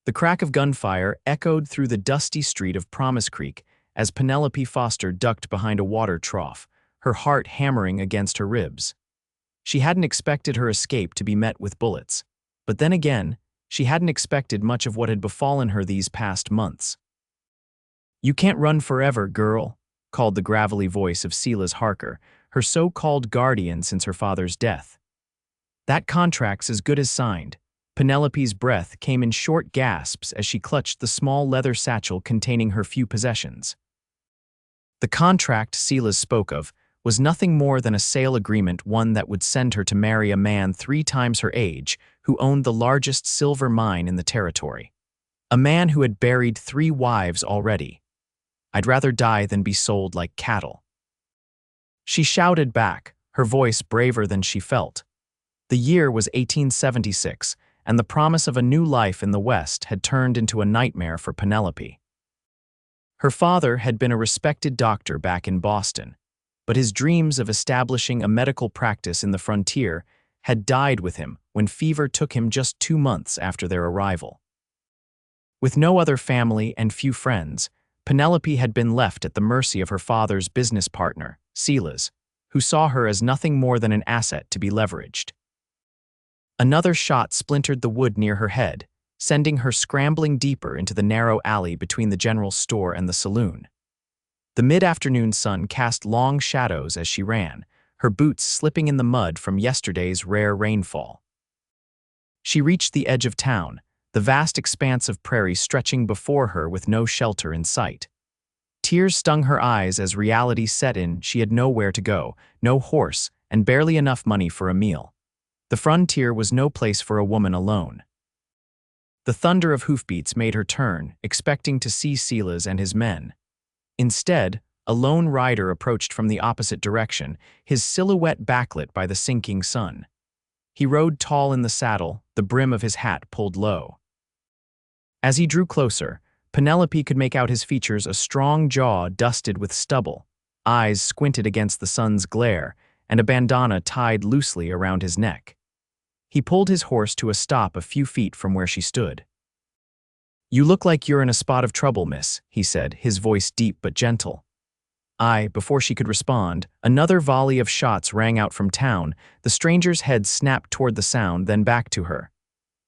The crack of gunfire echoed through the dusty street of Promise Creek as Penelope Foster ducked behind a water trough, her heart hammering against her ribs. She hadn't expected her escape to be met with bullets. But then again, she hadn't expected much of what had befallen her these past months. "You can't run forever, girl," called the gravelly voice of Silas Harker, her so-called guardian since her father's death. "That contract's as good as signed." Penelope's breath came in short gasps as she clutched the small leather satchel containing her few possessions. The contract Silas spoke of was nothing more than a sale agreement, one that would send her to marry a man 3 times her age who owned the largest silver mine in the territory. A man who had buried 3 wives already. "I'd rather die than be sold like cattle." She shouted back, her voice braver than she felt. The year was 1876, and the promise of a new life in the West had turned into a nightmare for Penelope. Her father had been a respected doctor back in Boston, but his dreams of establishing a medical practice in the frontier had died with him when fever took him just 2 months after their arrival. With no other family and few friends, Penelope had been left at the mercy of her father's business partner, Silas, who saw her as nothing more than an asset to be leveraged. Another shot splintered the wood near her head, sending her scrambling deeper into the narrow alley between the general store and the saloon. The mid-afternoon sun cast long shadows as she ran, her boots slipping in the mud from yesterday's rare rainfall. She reached the edge of town, the vast expanse of prairie stretching before her with no shelter in sight. Tears stung her eyes as reality set in. She had nowhere to go, no horse, and barely enough money for a meal. The frontier was no place for a woman alone. The thunder of hoofbeats made her turn, expecting to see Silas and his men. Instead, a lone rider approached from the opposite direction, his silhouette backlit by the sinking sun. He rode tall in the saddle, the brim of his hat pulled low. As he drew closer, Penelope could make out his features, a strong jaw dusted with stubble, eyes squinted against the sun's glare, and a bandana tied loosely around his neck. He pulled his horse to a stop a few feet from where she stood. "You look like you're in a spot of trouble, miss," he said, his voice deep but gentle. Before she could respond, another volley of shots rang out from town. The stranger's head snapped toward the sound, then back to her.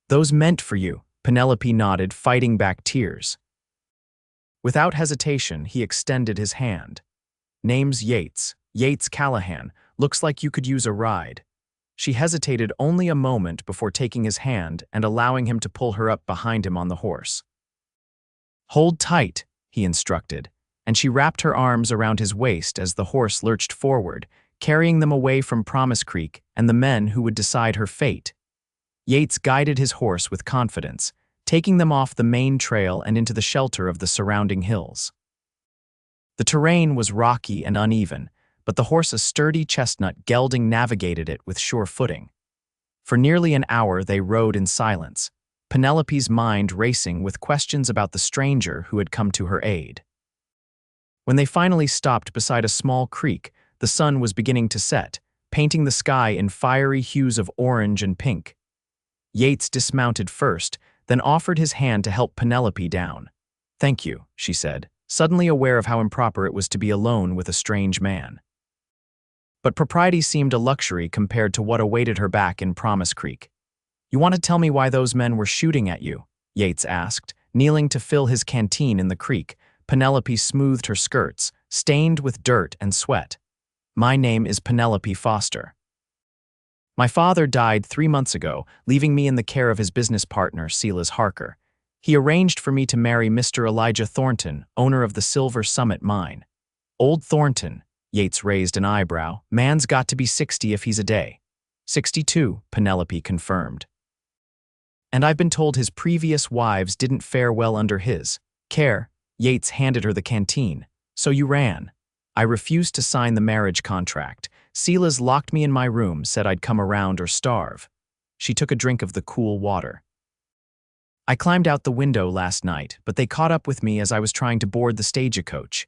"Those meant for you," Penelope nodded, fighting back tears. Without hesitation, he extended his hand. "Name's Yates Callahan. Looks like you could use a ride." She hesitated only a moment before taking his hand and allowing him to pull her up behind him on the horse. "Hold tight," he instructed, and she wrapped her arms around his waist as the horse lurched forward, carrying them away from Promise Creek and the men who would decide her fate. Yates guided his horse with confidence, taking them off the main trail and into the shelter of the surrounding hills. The terrain was rocky and uneven, but the horse's sturdy chestnut gelding navigated it with sure footing. For nearly an hour they rode in silence, Penelope's mind racing with questions about the stranger who had come to her aid. When they finally stopped beside a small creek, the sun was beginning to set, painting the sky in fiery hues of orange and pink. Yates dismounted first, then offered his hand to help Penelope down. "Thank you," she said, suddenly aware of how improper it was to be alone with a strange man. But propriety seemed a luxury compared to what awaited her back in Promise Creek. "You want to tell me why those men were shooting at you?" Yates asked, kneeling to fill his canteen in the creek. Penelope smoothed her skirts, stained with dirt and sweat. "My name is Penelope Foster. My father died 3 months ago, leaving me in the care of his business partner, Silas Harker. He arranged for me to marry Mr. Elijah Thornton, owner of the Silver Summit mine." "Old Thornton," Yates raised an eyebrow. "Man's got to be 60 if he's a day." 62, Penelope confirmed. "And I've been told his previous wives didn't fare well under his care." Yates handed her the canteen. "So you ran." "I refused to sign the marriage contract. Silas locked me in my room, said I'd come around or starve." She took a drink of the cool water. "I climbed out the window last night, but they caught up with me as I was trying to board the stagecoach."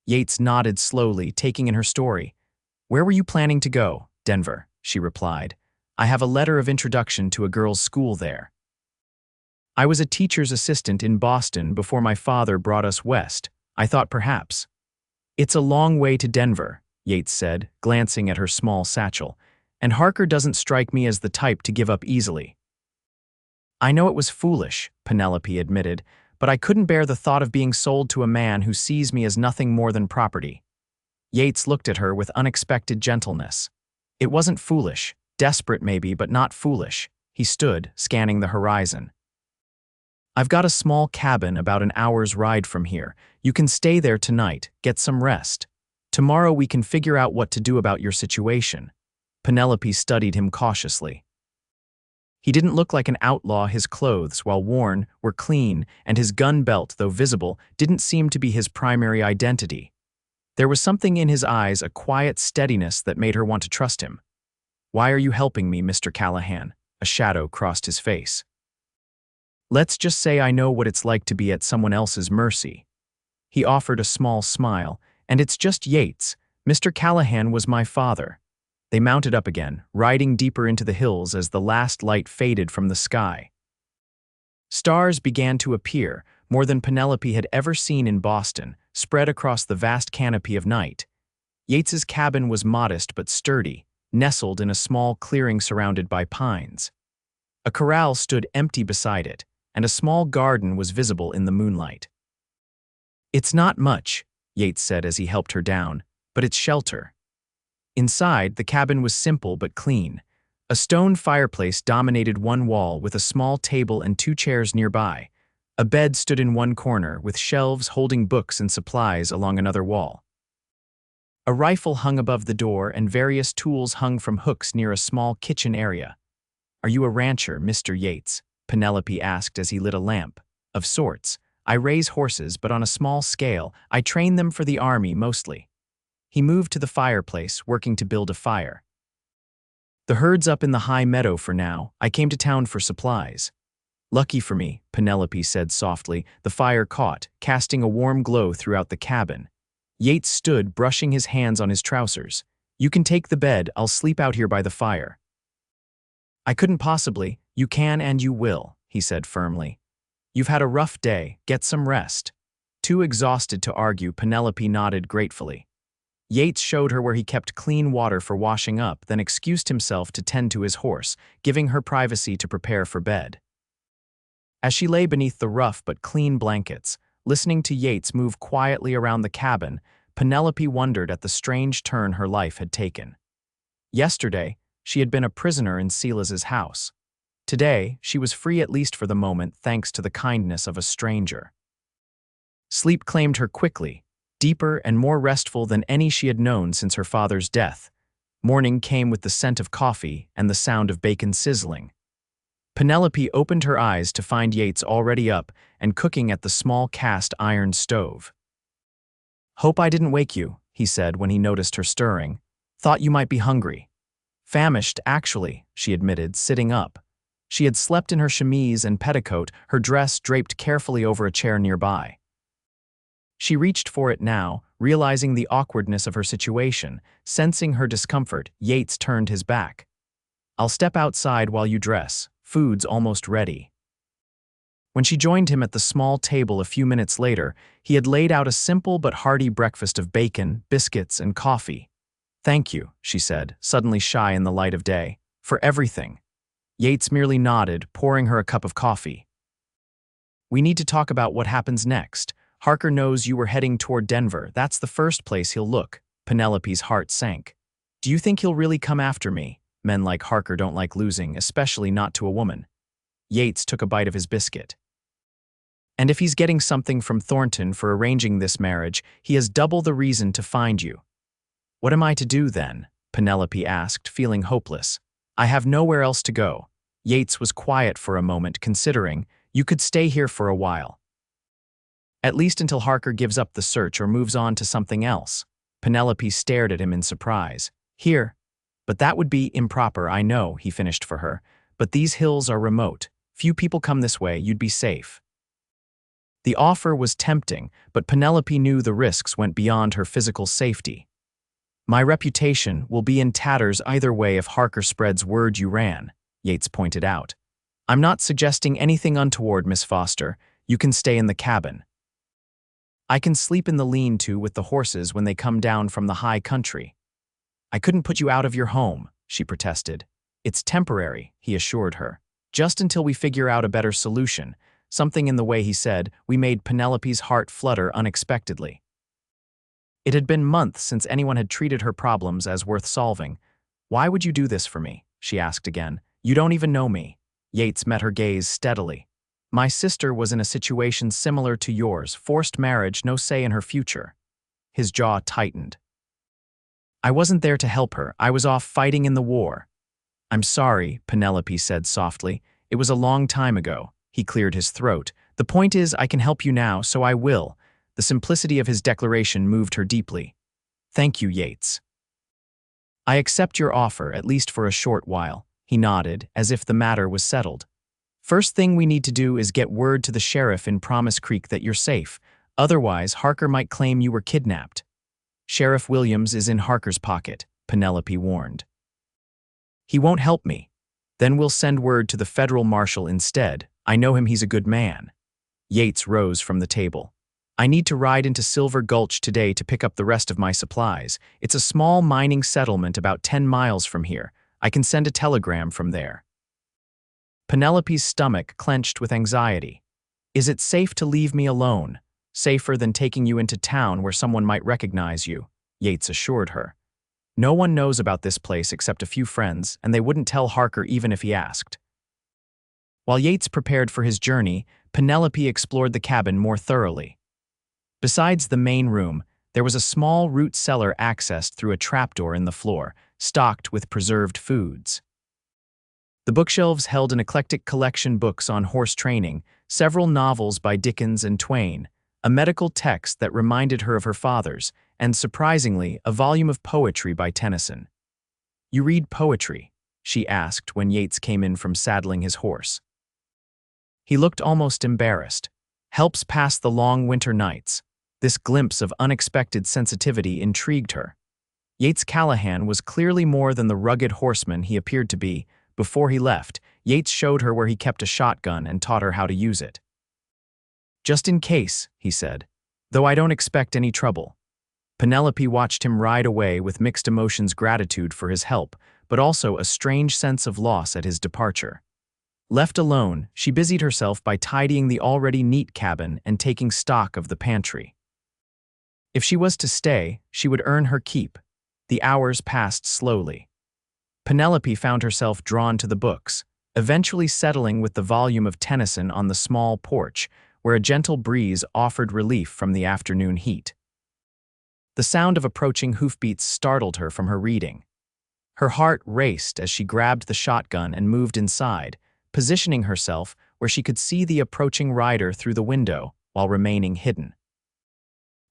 Yates nodded slowly, taking in her story. "Where were you planning to go?" "Denver," she replied. "I have a letter of introduction to a girls' school there." I was a teacher's assistant in Boston before my father brought us west. I thought perhaps. It's a long way to Denver, Yates said, glancing at her small satchel, and Harker doesn't strike me as the type to give up easily. I know it was foolish, Penelope admitted, but I couldn't bear the thought of being sold to a man who sees me as nothing more than property. Yates looked at her with unexpected gentleness. It wasn't foolish, desperate maybe, but not foolish. He stood, scanning the horizon. I've got a small cabin about an hour's ride from here. You can stay there tonight, get some rest. Tomorrow we can figure out what to do about your situation. Penelope studied him cautiously. He didn't look like an outlaw. His clothes, while worn, were clean, and his gun belt, though visible, didn't seem to be his primary identity. There was something in his eyes, a quiet steadiness that made her want to trust him. Why are you helping me, Mr. Callahan? A shadow crossed his face. Let's just say I know what it's like to be at someone else's mercy. He offered a small smile, and it's just Yates. Mr. Callahan was my father. They mounted up again, riding deeper into the hills as the last light faded from the sky. Stars began to appear, more than Penelope had ever seen in Boston, spread across the vast canopy of night. Yates's cabin was modest but sturdy, nestled in a small clearing surrounded by pines. A corral stood empty beside it, and a small garden was visible in the moonlight. It's not much, Yates said as he helped her down, but it's shelter. Inside, the cabin was simple but clean. A stone fireplace dominated one wall with a small table and 2 chairs nearby. A bed stood in one corner, with shelves holding books and supplies along another wall. A rifle hung above the door and various tools hung from hooks near a small kitchen area. Are you a rancher, Mr. Yates? Penelope asked as he lit a lamp. Of sorts. I raise horses, but on a small scale. I train them for the army mostly. He moved to the fireplace, working to build a fire. The herd's up in the high meadow for now. I came to town for supplies. Lucky for me, Penelope said softly. The fire caught, casting a warm glow throughout the cabin. Yates stood, brushing his hands on his trousers. You can take the bed. I'll sleep out here by the fire. I couldn't possibly. You can and you will, he said firmly. You've had a rough day. Get some rest. Too exhausted to argue, Penelope nodded gratefully. Yates showed her where he kept clean water for washing up, then excused himself to tend to his horse, giving her privacy to prepare for bed. As she lay beneath the rough but clean blankets, listening to Yates move quietly around the cabin, Penelope wondered at the strange turn her life had taken. Yesterday, she had been a prisoner in Silas's house. Today, she was free at least for the moment thanks to the kindness of a stranger. Sleep claimed her quickly, deeper and more restful than any she had known since her father's death. Morning came with the scent of coffee and the sound of bacon sizzling. Penelope opened her eyes to find Yates already up and cooking at the small cast iron stove. Hope I didn't wake you, he said when he noticed her stirring. Thought you might be hungry. Famished, actually, she admitted, sitting up. She had slept in her chemise and petticoat, her dress draped carefully over a chair nearby. She reached for it now, realizing the awkwardness of her situation. Sensing her discomfort, Yates turned his back. I'll step outside while you dress. Food's almost ready. When she joined him at the small table a few minutes later, he had laid out a simple but hearty breakfast of bacon, biscuits, and coffee. Thank you, she said, suddenly shy in the light of day, for everything. Yates merely nodded, pouring her a cup of coffee. We need to talk about what happens next. Harker knows you were heading toward Denver. That's the first place he'll look. Penelope's heart sank. Do you think he'll really come after me? Men like Harker don't like losing, especially not to a woman. Yates took a bite of his biscuit. And if he's getting something from Thornton for arranging this marriage, he has double the reason to find you. What am I to do then? Penelope asked, feeling hopeless. I have nowhere else to go. Yates was quiet for a moment, considering, you could stay here for a while. At least until Harker gives up the search or moves on to something else. Penelope stared at him in surprise. Here. But that would be improper, I know, he finished for her. But these hills are remote. Few people come this way, you'd be safe. The offer was tempting, but Penelope knew the risks went beyond her physical safety. My reputation will be in tatters either way if Harker spreads word you ran, Yates pointed out. I'm not suggesting anything untoward, Miss Foster. You can stay in the cabin. I can sleep in the lean-to with the horses when they come down from the high country. I couldn't put you out of your home, she protested. It's temporary, he assured her. Just until we figure out a better solution. Something in the way he said, we made Penelope's heart flutter unexpectedly. It had been months since anyone had treated her problems as worth solving. Why would you do this for me? She asked again. You don't even know me. Yates met her gaze steadily. My sister was in a situation similar to yours, forced marriage, no say in her future. His jaw tightened. I wasn't there to help her. I was off fighting in the war. I'm sorry, Penelope said softly. It was a long time ago. He cleared his throat. The point is, I can help you now, so I will. The simplicity of his declaration moved her deeply. Thank you, Yates. I accept your offer, at least for a short while. He nodded, as if the matter was settled. First thing we need to do is get word to the sheriff in Promise Creek that you're safe. Otherwise, Harker might claim you were kidnapped. Sheriff Williams is in Harker's pocket, Penelope warned. He won't help me. Then we'll send word to the federal marshal instead. I know him, he's a good man. Yates rose from the table. I need to ride into Silver Gulch today to pick up the rest of my supplies. It's a small mining settlement about 10 miles from here. I can send a telegram from there. Penelope's stomach clenched with anxiety. Is it safe to leave me alone? Safer than taking you into town where someone might recognize you, Yates assured her. No one knows about this place except a few friends, and they wouldn't tell Harker even if he asked. While Yates prepared for his journey, Penelope explored the cabin more thoroughly. Besides the main room, there was a small root cellar accessed through a trapdoor in the floor, stocked with preserved foods. The bookshelves held an eclectic collection books on horse training, several novels by Dickens and Twain, a medical text that reminded her of her father's, and surprisingly, a volume of poetry by Tennyson. You read poetry? She asked when Yates came in from saddling his horse. He looked almost embarrassed. Helps pass the long winter nights. This glimpse of unexpected sensitivity intrigued her. Yates Callahan was clearly more than the rugged horseman he appeared to be. Before he left, Yates showed her where he kept a shotgun and taught her how to use it. Just in case, he said, though I don't expect any trouble. Penelope watched him ride away with mixed emotions, gratitude for his help, but also a strange sense of loss at his departure. Left alone, she busied herself by tidying the already neat cabin and taking stock of the pantry. If she was to stay, she would earn her keep. The hours passed slowly. Penelope found herself drawn to the books, eventually settling with the volume of Tennyson on the small porch, where a gentle breeze offered relief from the afternoon heat. The sound of approaching hoofbeats startled her from her reading. Her heart raced as she grabbed the shotgun and moved inside, positioning herself where she could see the approaching rider through the window while remaining hidden.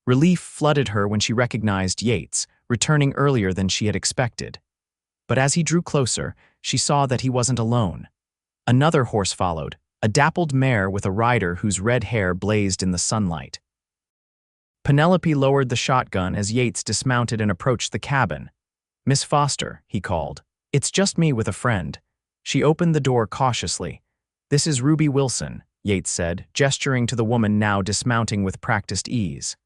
Relief flooded her when she recognized Yates, returning earlier than she had expected. But as he drew closer, she saw that he wasn't alone. Another horse followed, a dappled mare with a rider whose red hair blazed in the sunlight. Penelope lowered the shotgun as Yates dismounted and approached the cabin. Miss Foster, he called. It's just me with a friend. She opened the door cautiously. This is Ruby Wilson, Yates said, gesturing to the woman now dismounting with practiced ease.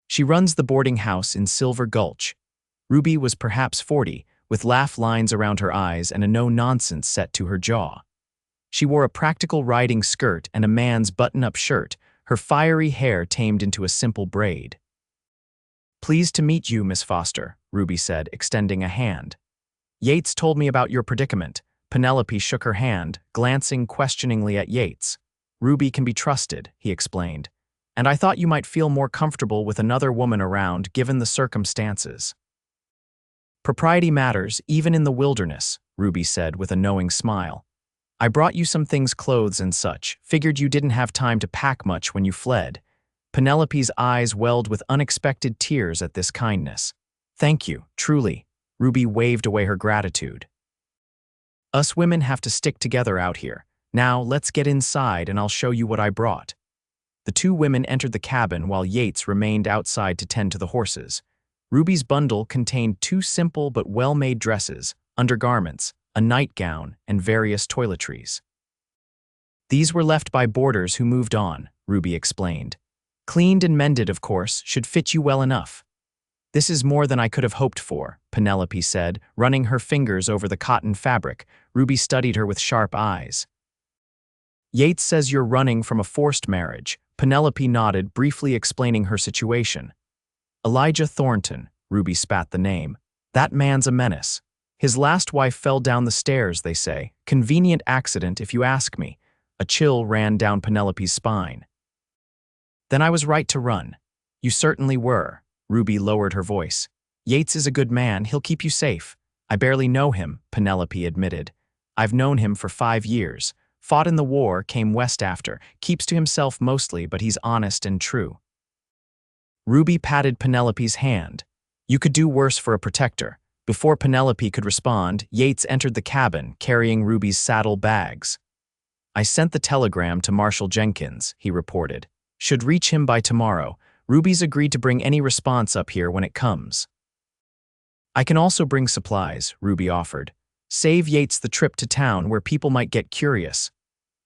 She runs the boarding house in Silver Gulch. Ruby was perhaps 40, with laugh lines around her eyes and a no-nonsense set to her jaw. She wore a practical riding skirt and a man's button-up shirt, her fiery hair tamed into a simple braid. Pleased to meet you, Miss Foster, Ruby said, extending a hand. Yates told me about your predicament. Penelope shook her hand, glancing questioningly at Yates. Ruby can be trusted, he explained, and I thought you might feel more comfortable with another woman around given the circumstances. Propriety matters, even in the wilderness, Ruby said with a knowing smile. I brought you some things, clothes and such. Figured you didn't have time to pack much when you fled. Penelope's eyes welled with unexpected tears at this kindness. Thank you, truly. Ruby waved away her gratitude. Us women have to stick together out here. Now, let's get inside and I'll show you what I brought. The two women entered the cabin while Yates remained outside to tend to the horses. Ruby's bundle contained 2 simple but well-made dresses, undergarments, a nightgown, and various toiletries. These were left by boarders who moved on, Ruby explained. Cleaned and mended, of course, should fit you well enough. This is more than I could have hoped for, Penelope said, running her fingers over the cotton fabric. Ruby studied her with sharp eyes. Yates says you're running from a forced marriage. Penelope nodded, briefly explaining her situation. Elijah Thornton, Ruby spat the name. That man's a menace. His last wife fell down the stairs, they say. Convenient accident, if you ask me. A chill ran down Penelope's spine. Then I was right to run. You certainly were. Ruby lowered her voice. Yates is a good man, he'll keep you safe. I barely know him, Penelope admitted. I've known him for 5 years. Fought in the war, came west after. Keeps to himself mostly, but he's honest and true. Ruby patted Penelope's hand. You could do worse for a protector. Before Penelope could respond, Yates entered the cabin, carrying Ruby's saddle bags. I sent the telegram to Marshal Jenkins, he reported. Should reach him by tomorrow. Ruby's agreed to bring any response up here when it comes. I can also bring supplies, Ruby offered. Save Yates the trip to town where people might get curious.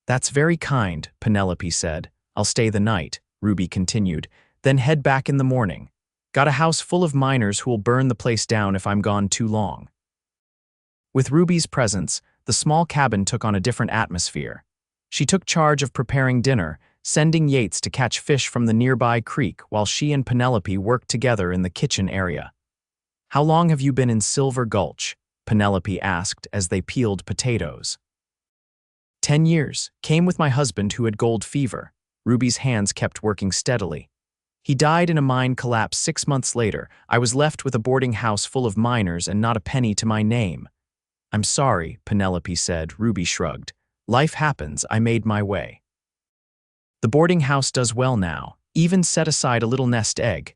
That's very kind, Penelope said. I'll stay the night, Ruby continued, then head back in the morning. Got a house full of miners who will burn the place down if I'm gone too long. With Ruby's presence, the small cabin took on a different atmosphere. She took charge of preparing dinner, sending Yates to catch fish from the nearby creek while she and Penelope worked together in the kitchen area. How long have you been in Silver Gulch? Penelope asked as they peeled potatoes. 10 years. Came with my husband who had gold fever. Ruby's hands kept working steadily. He died in a mine collapse 6 months later. I was left with a boarding house full of miners and not a penny to my name. I'm sorry, Penelope said. Ruby shrugged. Life happens, I made my way. The boarding house does well now, even set aside a little nest egg.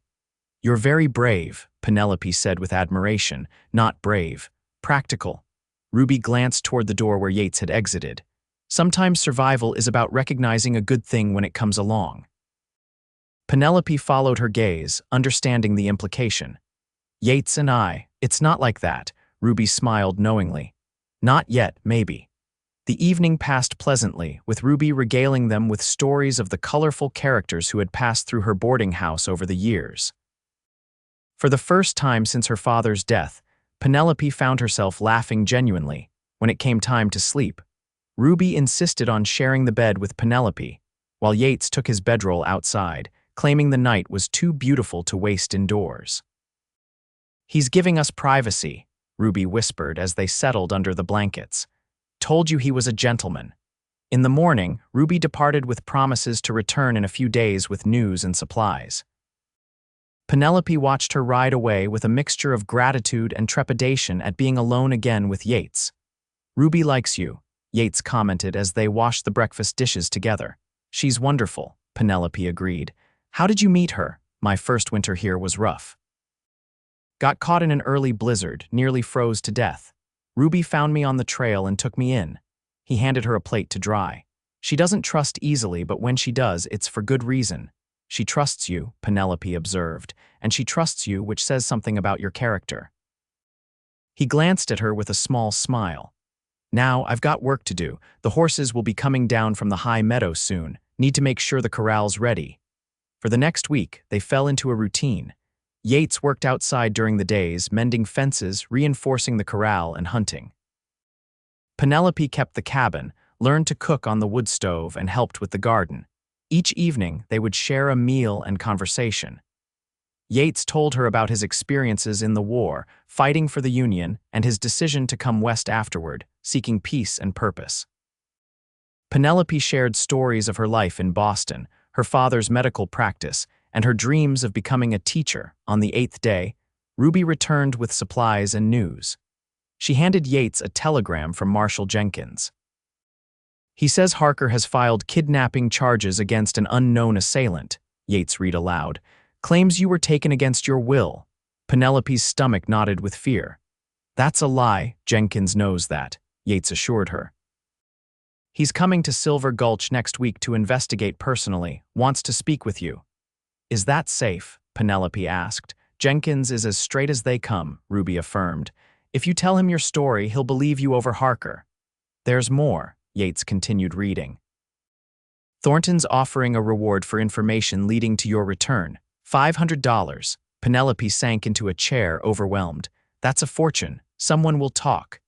You're very brave, Penelope said with admiration. Not brave, practical. Ruby glanced toward the door where Yates had exited. Sometimes survival is about recognizing a good thing when it comes along. Penelope followed her gaze, understanding the implication. Yates and I, it's not like that, Ruby smiled knowingly. Not yet, maybe. The evening passed pleasantly, with Ruby regaling them with stories of the colorful characters who had passed through her boarding house over the years. For the first time since her father's death, Penelope found herself laughing genuinely. When it came time to sleep, Ruby insisted on sharing the bed with Penelope, while Yates took his bedroll outside, claiming the night was too beautiful to waste indoors. He's giving us privacy, Ruby whispered as they settled under the blankets. Told you he was a gentleman. In the morning, Ruby departed with promises to return in a few days with news and supplies. Penelope watched her ride away with a mixture of gratitude and trepidation at being alone again with Yates. Ruby likes you, Yates commented as they washed the breakfast dishes together. She's wonderful, Penelope agreed. How did you meet her? My first winter here was rough. Got caught in an early blizzard, nearly froze to death. Ruby found me on the trail and took me in. He handed her a plate to dry. She doesn't trust easily, but when she does, it's for good reason. She trusts you, Penelope observed, and she trusts you, which says something about your character. He glanced at her with a small smile. Now, I've got work to do. The horses will be coming down from the high meadow soon. Need to make sure the corral's ready. For the next week, they fell into a routine. Yates worked outside during the days, mending fences, reinforcing the corral, and hunting. Penelope kept the cabin, learned to cook on the wood stove, and helped with the garden. Each evening, they would share a meal and conversation. Yates told her about his experiences in the war, fighting for the Union, and his decision to come west afterward, seeking peace and purpose. Penelope shared stories of her life in Boston, her father's medical practice, and her dreams of becoming a teacher. On the 8th day, Ruby returned with supplies and news. She handed Yates a telegram from Marshal Jenkins. He says Harker has filed kidnapping charges against an unknown assailant, Yates read aloud. Claims you were taken against your will. Penelope's stomach knotted with fear. That's a lie, Jenkins knows that, Yates assured her. He's coming to Silver Gulch next week to investigate personally, wants to speak with you. Is that safe? Penelope asked. Jenkins is as straight as they come, Ruby affirmed. If you tell him your story, he'll believe you over Harker. There's more, Yates continued reading. Thornton's offering a reward for information leading to your return. $500. Penelope sank into a chair, overwhelmed. That's a fortune. Someone will talk.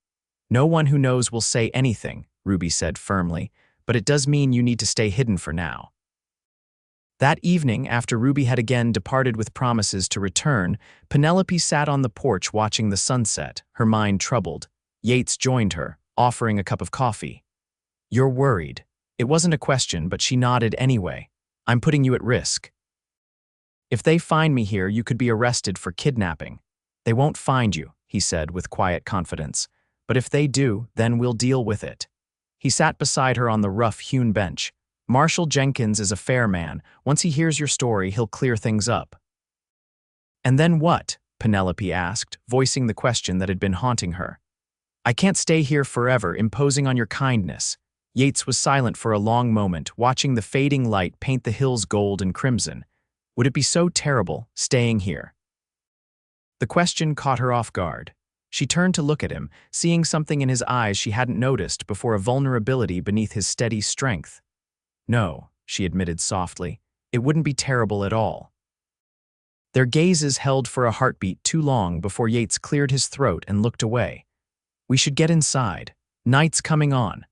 No one who knows will say anything, Ruby said firmly, but it does mean you need to stay hidden for now. That evening, after Ruby had again departed with promises to return, Penelope sat on the porch watching the sunset, her mind troubled. Yates joined her, offering a cup of coffee. You're worried. It wasn't a question, but she nodded anyway. I'm putting you at risk. If they find me here, you could be arrested for kidnapping. They won't find you, he said with quiet confidence. But if they do, then we'll deal with it. He sat beside her on the rough-hewn bench. Marshal Jenkins is a fair man. Once he hears your story, he'll clear things up. And then what? Penelope asked, voicing the question that had been haunting her. I can't stay here forever, imposing on your kindness. Yates was silent for a long moment, watching the fading light paint the hills gold and crimson. Would it be so terrible, staying here? The question caught her off guard. She turned to look at him, seeing something in his eyes she hadn't noticed before, a vulnerability beneath his steady strength. No, she admitted softly, it wouldn't be terrible at all. Their gazes held for a heartbeat too long before Yates cleared his throat and looked away. We should get inside. Night's coming on.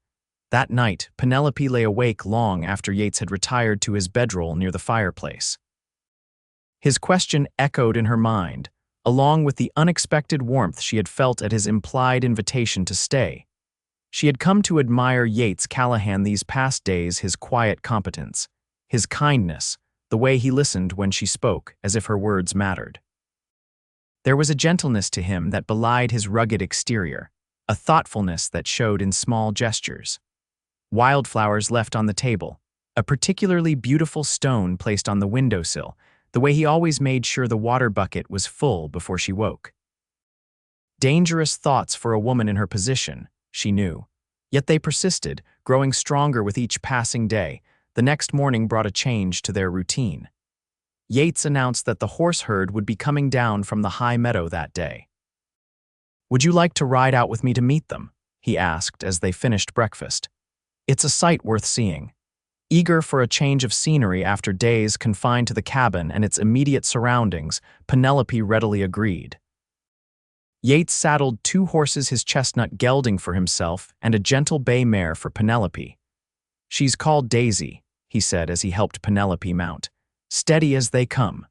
That night, Penelope lay awake long after Yates had retired to his bedroll near the fireplace. His question echoed in her mind, along with the unexpected warmth she had felt at his implied invitation to stay. She had come to admire Yates Callahan these past days, his quiet competence, his kindness, the way he listened when she spoke, as if her words mattered. There was a gentleness to him that belied his rugged exterior, a thoughtfulness that showed in small gestures. Wildflowers left on the table, a particularly beautiful stone placed on the windowsill, the way he always made sure the water bucket was full before she woke. Dangerous thoughts for a woman in her position, she knew. Yet they persisted, growing stronger with each passing day. The next morning brought a change to their routine. Yates announced that the horse herd would be coming down from the high meadow that day. Would you like to ride out with me to meet them? He asked as they finished breakfast. It's a sight worth seeing. Eager for a change of scenery after days confined to the cabin and its immediate surroundings, Penelope readily agreed. Yates saddled 2 horses, his chestnut gelding for himself and a gentle bay mare for Penelope. She's called Daisy, he said as he helped Penelope mount. Steady as they come.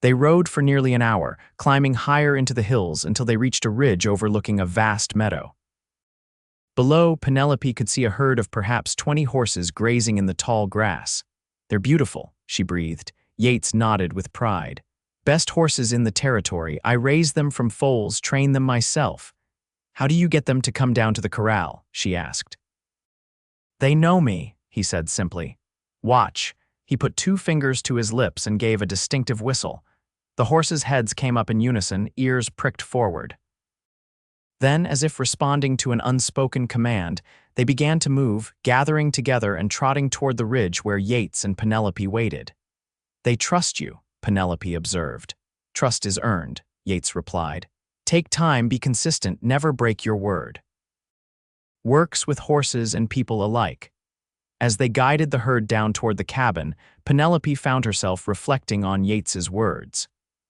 They rode for nearly an hour, climbing higher into the hills until they reached a ridge overlooking a vast meadow. Below, Penelope could see a herd of perhaps 20 horses grazing in the tall grass. They're beautiful, she breathed. Yates nodded with pride. Best horses in the territory. I raise them from foals, train them myself. How do you get them to come down to the corral? She asked. They know me, he said simply. Watch. He put 2 fingers to his lips and gave a distinctive whistle. The horses' heads came up in unison, ears pricked forward. Then, as if responding to an unspoken command, they began to move, gathering together and trotting toward the ridge where Yates and Penelope waited. They trust you, Penelope observed. Trust is earned, Yates replied. Take time, be consistent, never break your word. Works with horses and people alike. As they guided the herd down toward the cabin, Penelope found herself reflecting on Yates's words.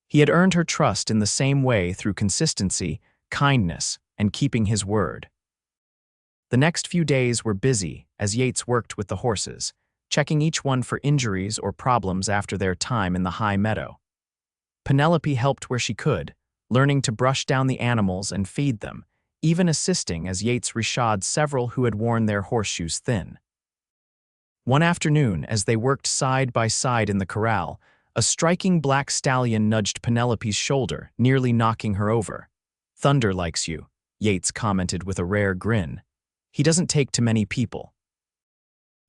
He had earned her trust in the same way through consistency, kindness, and keeping his word. The next few days were busy as Yates worked with the horses, checking each one for injuries or problems after their time in the high meadow. Penelope helped where she could, learning to brush down the animals and feed them, even assisting as Yates reshod several who had worn their horseshoes thin. One afternoon, as they worked side by side in the corral, a striking black stallion nudged Penelope's shoulder, nearly knocking her over. Thunder likes you, Yates commented with a rare grin. He doesn't take to many people.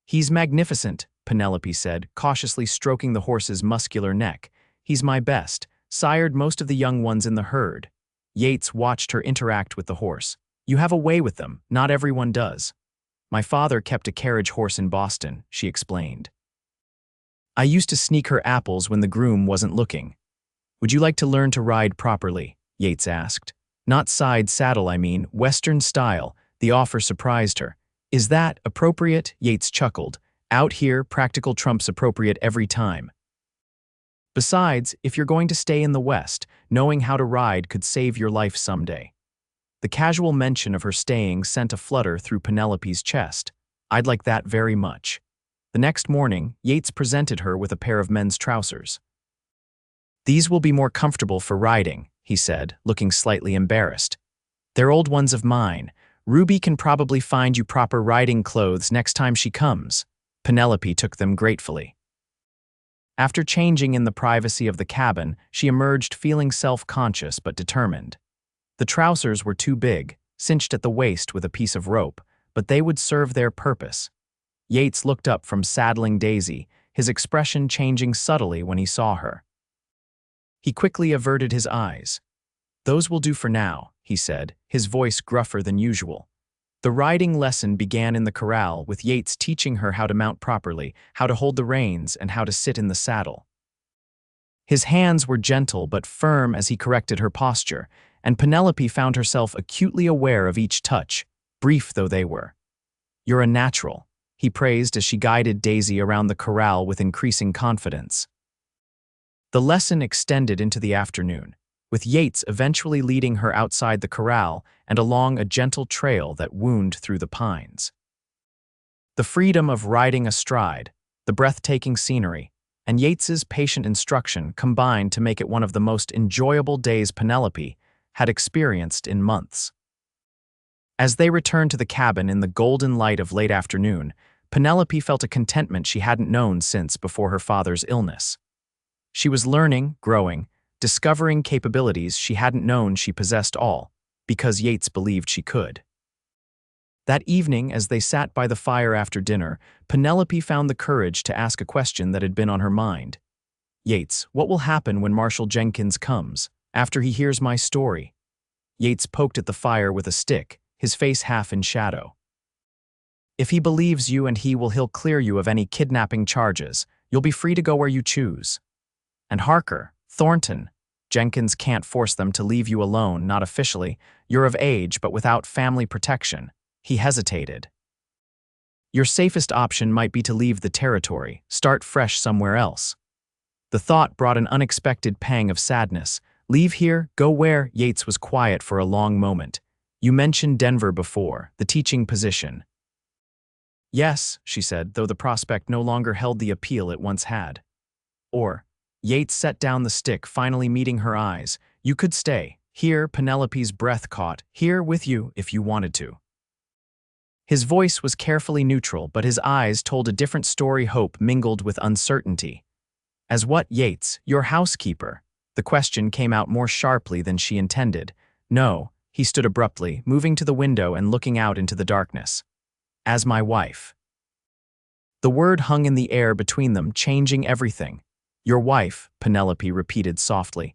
He's magnificent, Penelope said, cautiously stroking the horse's muscular neck. He's my best, sired most of the young ones in the herd. Yates watched her interact with the horse. You have a way with them, not everyone does. My father kept a carriage horse in Boston, she explained. I used to sneak her apples when the groom wasn't looking. Would you like to learn to ride properly? Yates asked. Not side saddle, I mean, Western style. The offer surprised her. Is that appropriate? Yates chuckled. Out here, practical trumps appropriate every time. Besides, if you're going to stay in the West, knowing how to ride could save your life someday. The casual mention of her staying sent a flutter through Penelope's chest. I'd like that very much. The next morning, Yates presented her with a pair of men's trousers. These will be more comfortable for riding, he said, looking slightly embarrassed. They're old ones of mine. Ruby can probably find you proper riding clothes next time she comes. Penelope took them gratefully. After changing in the privacy of the cabin, she emerged feeling self-conscious but determined. The trousers were too big, cinched at the waist with a piece of rope, but they would serve their purpose. Yates looked up from saddling Daisy, his expression changing subtly when he saw her. He quickly averted his eyes. "Those will do for now," he said, his voice gruffer than usual. The riding lesson began in the corral, with Yates teaching her how to mount properly, how to hold the reins, and how to sit in the saddle. His hands were gentle but firm as he corrected her posture, and Penelope found herself acutely aware of each touch, brief though they were. "You're a natural," he praised as she guided Daisy around the corral with increasing confidence. The lesson extended into the afternoon, with Yates eventually leading her outside the corral and along a gentle trail that wound through the pines. The freedom of riding astride, the breathtaking scenery, and Yates's patient instruction combined to make it one of the most enjoyable days Penelope had experienced in months. As they returned to the cabin in the golden light of late afternoon, Penelope felt a contentment she hadn't known since before her father's illness. She was learning, growing, discovering capabilities she hadn't known she possessed all, because Yates believed she could. That evening, as they sat by the fire after dinner, Penelope found the courage to ask a question that had been on her mind. "Yates, what will happen when Marshal Jenkins comes, after he hears my story?" Yates poked at the fire with a stick, his face half in shadow. "If he believes you and he'll clear you of any kidnapping charges. You'll be free to go where you choose. And Harker, Thornton, Jenkins can't force them to leave you alone, not officially. You're of age, but without family protection." He hesitated. "Your safest option might be to leave the territory, start fresh somewhere else." The thought brought an unexpected pang of sadness. "Leave here? Go where?" Yates was quiet for a long moment. "You mentioned Denver before, the teaching position." "Yes," she said, though the prospect no longer held the appeal it once had. "Or," Yates set down the stick, finally meeting her eyes, "you could stay. Here," Penelope's breath caught, "here with you if you wanted to." His voice was carefully neutral, but his eyes told a different story, hope mingled with uncertainty. "As what, Yates? Your housekeeper?" The question came out more sharply than she intended. "No," he stood abruptly, moving to the window and looking out into the darkness. "As my wife." The word hung in the air between them, changing everything. "Your wife," Penelope repeated softly.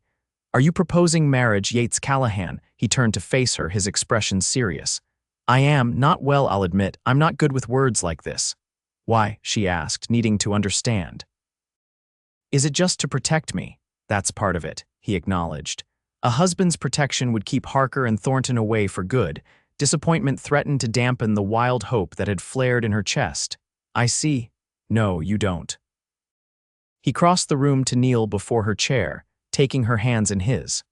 "Are you proposing marriage, Yates Callahan?" He turned to face her, his expression serious. "I am, not well, I'll admit. I'm not good with words like this." "Why?" she asked, needing to understand. "Is it just to protect me?" "That's part of it," he acknowledged. "A husband's protection would keep Harker and Thornton away for good." Disappointment threatened to dampen the wild hope that had flared in her chest. "I see. No, you don't." He crossed the room to kneel before her chair, taking her hands in his.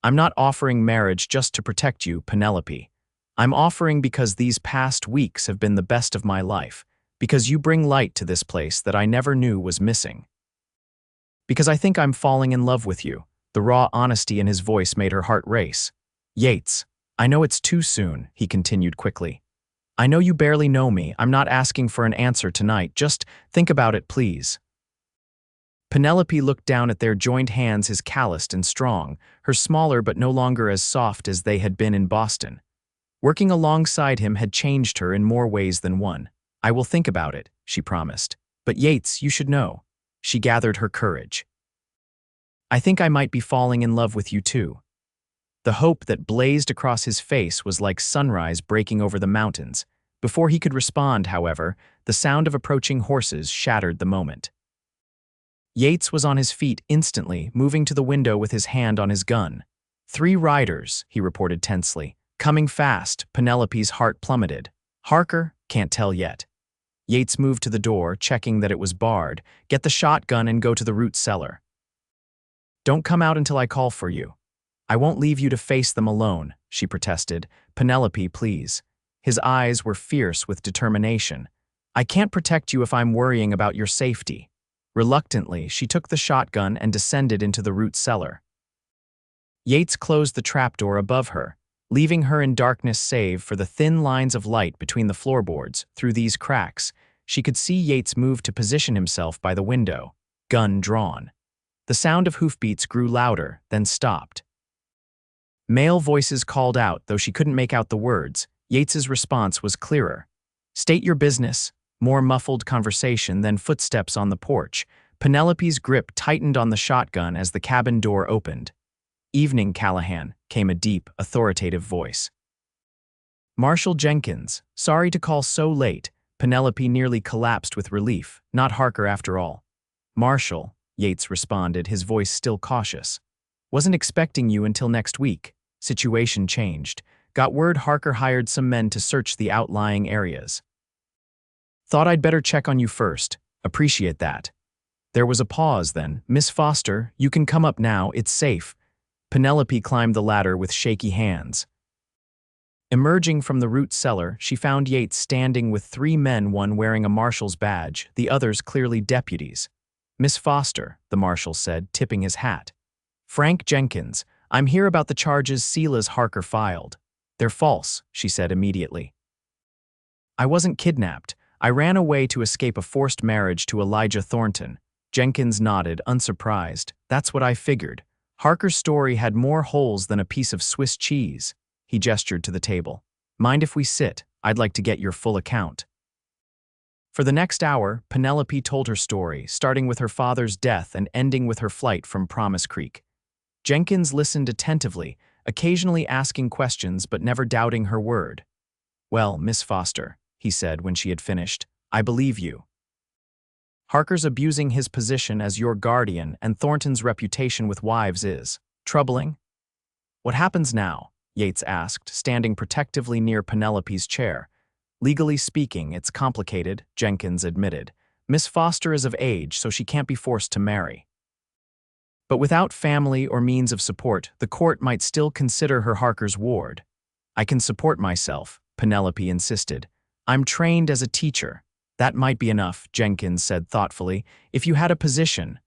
"I'm not offering marriage just to protect you, Penelope. I'm offering because these past weeks have been the best of my life, because you bring light to this place that I never knew was missing. Because I think I'm falling in love with you." The raw honesty in his voice made her heart race. "Yates, I know it's too soon," he continued quickly. "I know you barely know me. I'm not asking for an answer tonight. Just think about it, please." Penelope looked down at their joined hands, his calloused and strong, her smaller but no longer as soft as they had been in Boston. Working alongside him had changed her in more ways than one. "I will think about it," she promised. "But Yates, you should know." She gathered her courage. "I think I might be falling in love with you too." The hope that blazed across his face was like sunrise breaking over the mountains. Before he could respond, however, the sound of approaching horses shattered the moment. Yates was on his feet instantly, moving to the window with his hand on his gun. "3 riders," he reported tensely. "Coming fast." Penelope's heart plummeted. "Harker? Can't tell yet." Yates moved to the door, checking that it was barred. Get the shotgun and go to the root cellar. Don't come out until I call for you. I won't leave you to face them alone, she protested. Penelope, please. His eyes were fierce with determination. I can't protect you if I'm worrying about your safety. Reluctantly, she took the shotgun and descended into the root cellar. Yates closed the trapdoor above her, leaving her in darkness save for the thin lines of light between the floorboards. Through these cracks, she could see Yates move to position himself by the window, gun drawn. The sound of hoofbeats grew louder, then stopped. Male voices called out, though she couldn't make out the words. Yates's response was clearer. State your business. More muffled conversation, then footsteps on the porch. Penelope's grip tightened on the shotgun as the cabin door opened. Evening, Callahan, came a deep, authoritative voice. Marshal Jenkins, sorry to call so late. Penelope nearly collapsed with relief. Not Harker after all. Marshal, Yates responded, his voice still cautious. Wasn't expecting you until next week. Situation changed. Got word Harker hired some men to search the outlying areas. Thought I'd better check on you first. Appreciate that. There was a pause then. Miss Foster, you can come up now, it's safe. Penelope climbed the ladder with shaky hands. Emerging from the root cellar, she found Yates standing with 3 men, one wearing a marshal's badge, the others clearly deputies. Miss Foster, the marshal said, tipping his hat. Frank Jenkins, I'm here about the charges Silas Harker filed. They're false, she said immediately. I wasn't kidnapped. I ran away to escape a forced marriage to Elijah Thornton. Jenkins nodded, unsurprised. That's what I figured. Harker's story had more holes than a piece of Swiss cheese. He gestured to the table. Mind if we sit? I'd like to get your full account. For the next hour, Penelope told her story, starting with her father's death and ending with her flight from Promise Creek. Jenkins listened attentively, occasionally asking questions but never doubting her word. Well, Miss Foster, he said when she had finished, I believe you. Harker's abusing his position as your guardian, and Thornton's reputation with wives is troubling. What happens now? Yates asked, standing protectively near Penelope's chair. Legally speaking, it's complicated, Jenkins admitted. Miss Foster is of age, so she can't be forced to marry. But without family or means of support, the court might still consider her Harker's ward. I can support myself, Penelope insisted. I'm trained as a teacher. That might be enough, Jenkins said thoughtfully, if you had a position.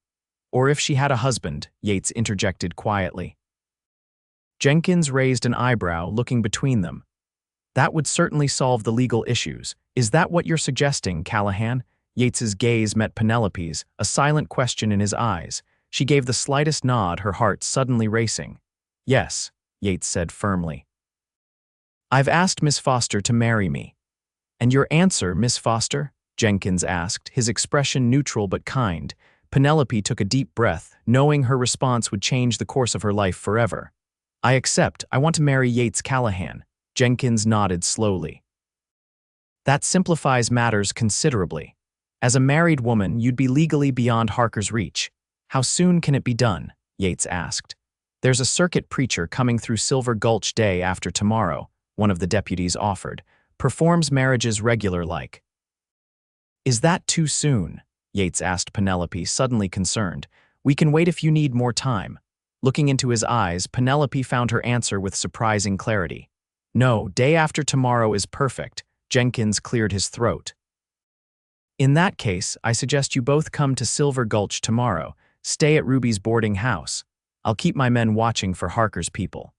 Or if she had a husband, Yates interjected quietly. Jenkins raised an eyebrow, looking between them. That would certainly solve the legal issues. Is that what you're suggesting, Callahan? Yates's gaze met Penelope's, a silent question in his eyes. She gave the slightest nod, her heart suddenly racing. Yes, Yates said firmly. I've asked Miss Foster to marry me. And your answer, Miss Foster? Jenkins asked, his expression neutral but kind. Penelope took a deep breath, knowing her response would change the course of her life forever. I accept. I want to marry Yates Callahan. Jenkins nodded slowly. That simplifies matters considerably. As a married woman, you'd be legally beyond Harker's reach. How soon can it be done? Yates asked. There's a circuit preacher coming through Silver Gulch day after tomorrow, one of the deputies offered. Performs marriages regular-like. Is that too soon? Yates asked Penelope, suddenly concerned. We can wait if you need more time. Looking into his eyes, Penelope found her answer with surprising clarity. No, day after tomorrow is perfect. Jenkins cleared his throat. In that case, I suggest you both come to Silver Gulch tomorrow. Stay at Ruby's boarding house. I'll keep my men watching for Harker's people.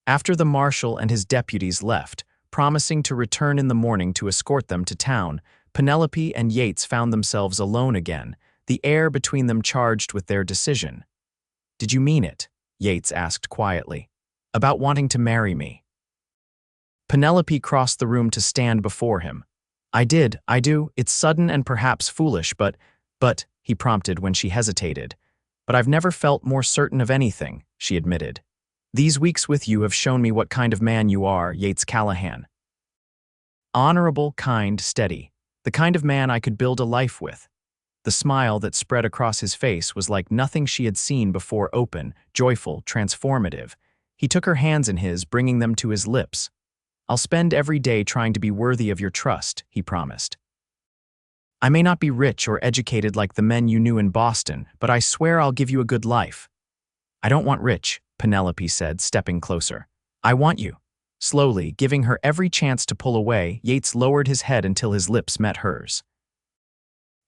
After the marshal and his deputies left, promising to return in the morning to escort them to town, Penelope and Yates found themselves alone again, the air between them charged with their decision. Did you mean it? Yates asked quietly. About wanting to marry me. Penelope crossed the room to stand before him. I do. It's sudden and perhaps foolish, but, he prompted when she hesitated. But I've never felt more certain of anything, she admitted. These weeks with you have shown me what kind of man you are, Yates Callahan. Honorable, kind, steady. The kind of man I could build a life with. The smile that spread across his face was like nothing she had seen before, open, joyful, transformative. He took her hands in his, bringing them to his lips. I'll spend every day trying to be worthy of your trust, he promised. I may not be rich or educated like the men you knew in Boston, but I swear I'll give you a good life." "I don't want rich," Penelope said, stepping closer. "I want you." Slowly, giving her every chance to pull away, Yates lowered his head until his lips met hers.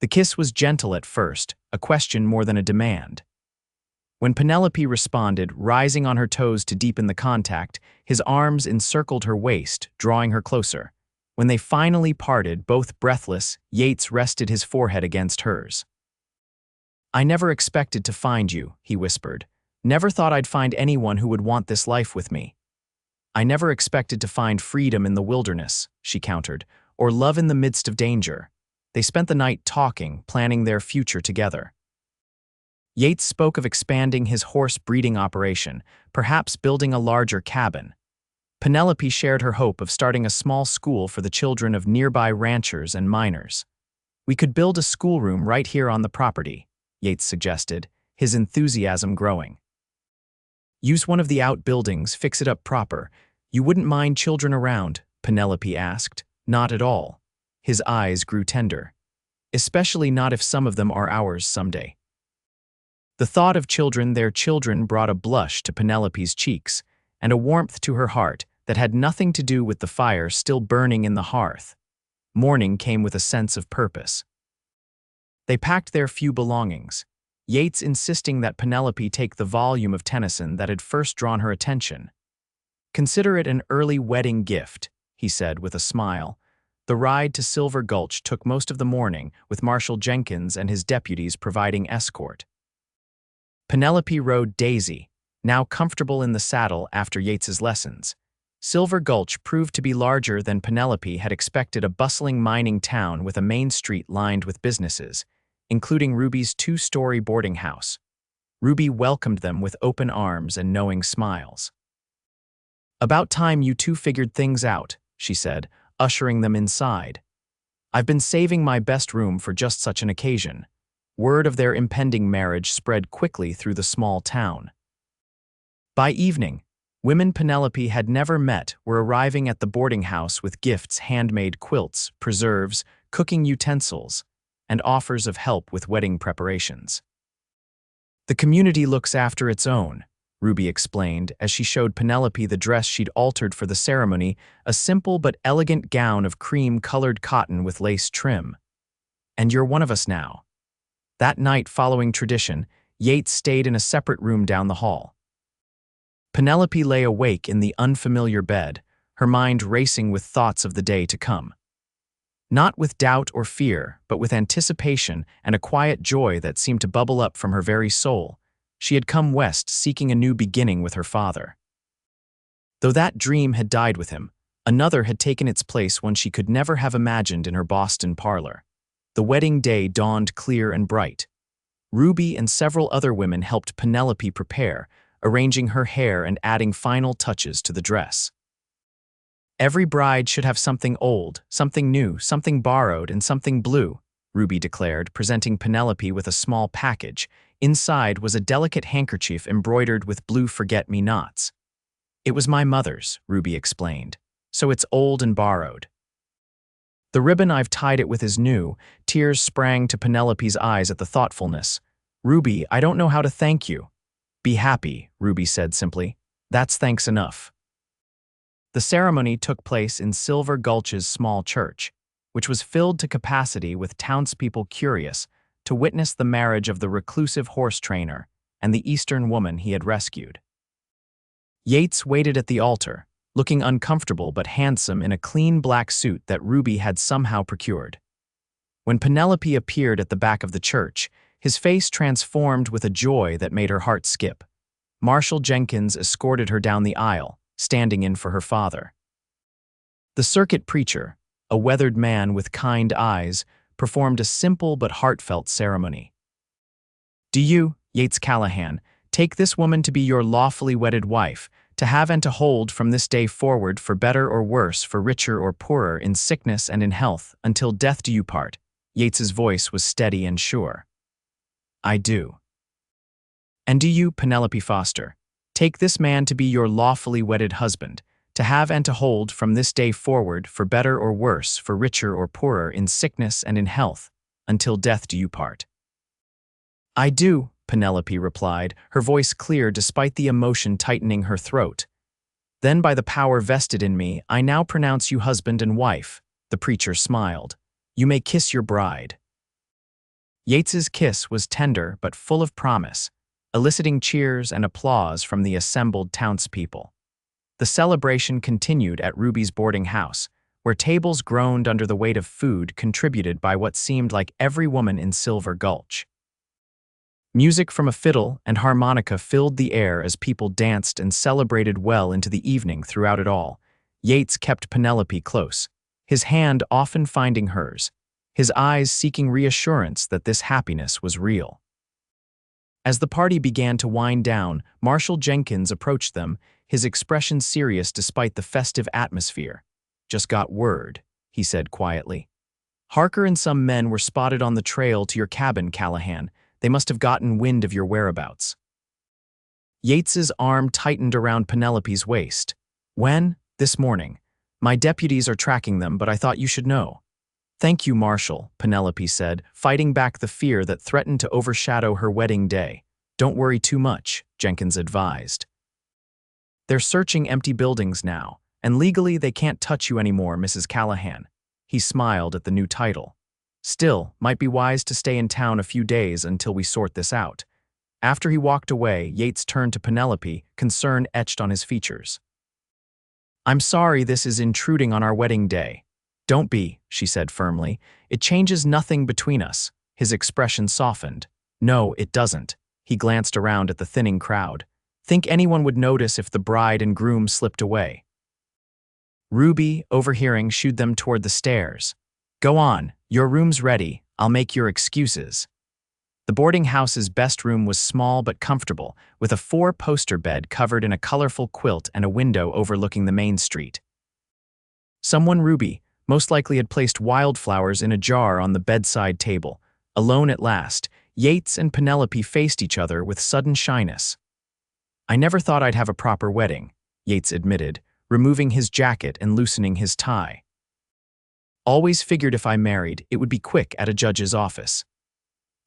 The kiss was gentle at first, a question more than a demand. When Penelope responded, rising on her toes to deepen the contact, his arms encircled her waist, drawing her closer. When they finally parted, both breathless, Yates rested his forehead against hers. "I never expected to find you," he whispered. "Never thought I'd find anyone who would want this life with me." "I never expected to find freedom in the wilderness," she countered, "or love in the midst of danger." They spent the night talking, planning their future together. Yates spoke of expanding his horse breeding operation, perhaps building a larger cabin. Penelope shared her hope of starting a small school for the children of nearby ranchers and miners. "We could build a schoolroom right here on the property," Yates suggested, his enthusiasm growing. "Use one of the outbuildings, fix it up proper. You wouldn't mind children around?" Penelope asked. "Not at all." His eyes grew tender. "Especially not if some of them are ours someday." The thought of children, their children, brought a blush to Penelope's cheeks and a warmth to her heart that had nothing to do with the fire still burning in the hearth. Morning came with a sense of purpose. They packed their few belongings, Yates insisting that Penelope take the volume of Tennyson that had first drawn her attention. "Consider it an early wedding gift," he said with a smile. The ride to Silver Gulch took most of the morning, with Marshal Jenkins and his deputies providing escort. Penelope rode Daisy, now comfortable in the saddle after Yates's lessons. Silver Gulch proved to be larger than Penelope had expected, a bustling mining town with a main street lined with businesses, including Ruby's two-story boarding house. Ruby welcomed them with open arms and knowing smiles. "About time you two figured things out," she said, ushering them inside. "I've been saving my best room for just such an occasion." Word of their impending marriage spread quickly through the small town. By evening, women Penelope had never met were arriving at the boarding house with gifts, handmade quilts, preserves, cooking utensils, and offers of help with wedding preparations. "The community looks after its own," Ruby explained as she showed Penelope the dress she'd altered for the ceremony, a simple but elegant gown of cream-colored cotton with lace trim. "And you're one of us now." That night, following tradition, Yates stayed in a separate room down the hall. Penelope lay awake in the unfamiliar bed, her mind racing with thoughts of the day to come. Not with doubt or fear, but with anticipation and a quiet joy that seemed to bubble up from her very soul. She had come west seeking a new beginning with her father. Though that dream had died with him, another had taken its place, one she could never have imagined in her Boston parlor. The wedding day dawned clear and bright. Ruby and several other women helped Penelope prepare, arranging her hair and adding final touches to the dress. "Every bride should have something old, something new, something borrowed, and something blue," Ruby declared, presenting Penelope with a small package. Inside was a delicate handkerchief embroidered with blue forget-me-nots. "It was my mother's," Ruby explained, "so it's old and borrowed." "The ribbon I've tied it with is new." Tears sprang to Penelope's eyes at the thoughtfulness. "Ruby, I don't know how to thank you." "Be happy," Ruby said simply. "That's thanks enough." The ceremony took place in Silver Gulch's small church, which was filled to capacity with townspeople curious to witness the marriage of the reclusive horse trainer and the Eastern woman he had rescued. Yates waited at the altar, looking uncomfortable but handsome in a clean black suit that Ruby had somehow procured. When Penelope appeared at the back of the church, his face transformed with a joy that made her heart skip. Marshal Jenkins escorted her down the aisle, standing in for her father. The circuit preacher, a weathered man with kind eyes, performed a simple but heartfelt ceremony. "Do you, Yates Callahan, take this woman to be your lawfully wedded wife, to have and to hold from this day forward, for better or worse, for richer or poorer, in sickness and in health, until death do you part?" Yates's voice was steady and sure. "I do." "And do you, Penelope Foster, take this man to be your lawfully wedded husband, to have and to hold from this day forward, for better or worse, for richer or poorer, in sickness and in health, until death do you part." "I do," Penelope replied, her voice clear despite the emotion tightening her throat. "Then by the power vested in me, I now pronounce you husband and wife." The preacher smiled. "You may kiss your bride." Yates's kiss was tender but full of promise, eliciting cheers and applause from the assembled townspeople. The celebration continued at Ruby's boarding house, where tables groaned under the weight of food contributed by what seemed like every woman in Silver Gulch. Music from a fiddle and harmonica filled the air as people danced and celebrated well into the evening. Throughout it all, Yates kept Penelope close, his hand often finding hers, his eyes seeking reassurance that this happiness was real. As the party began to wind down, Marshal Jenkins approached them, his expression serious despite the festive atmosphere. "Just got word," he said quietly. "Harker and some men were spotted on the trail to your cabin, Callahan. They must have gotten wind of your whereabouts." Yates's arm tightened around Penelope's waist. "When?" "This morning. My deputies are tracking them, but I thought you should know." "Thank you, Marshal," Penelope said, fighting back the fear that threatened to overshadow her wedding day. "Don't worry too much," Jenkins advised. "They're searching empty buildings now, and legally they can't touch you anymore, Mrs. Callahan." He smiled at the new title. "Still, might be wise to stay in town a few days until we sort this out." After he walked away, Yates turned to Penelope, concern etched on his features. "I'm sorry this is intruding on our wedding day." "Don't be," she said firmly. "It changes nothing between us." His expression softened. "No, it doesn't." He glanced around at the thinning crowd. "Think anyone would notice if the bride and groom slipped away?" Ruby, overhearing, shooed them toward the stairs. "Go on, your room's ready. I'll make your excuses." The boarding house's best room was small but comfortable, with a 4-poster bed covered in a colorful quilt and a window overlooking the main street. Someone, Ruby, most likely had placed wildflowers in a jar on the bedside table. Alone at last, Yates and Penelope faced each other with sudden shyness. "I never thought I'd have a proper wedding," Yates admitted, removing his jacket and loosening his tie. "Always figured if I married, it would be quick at a judge's office."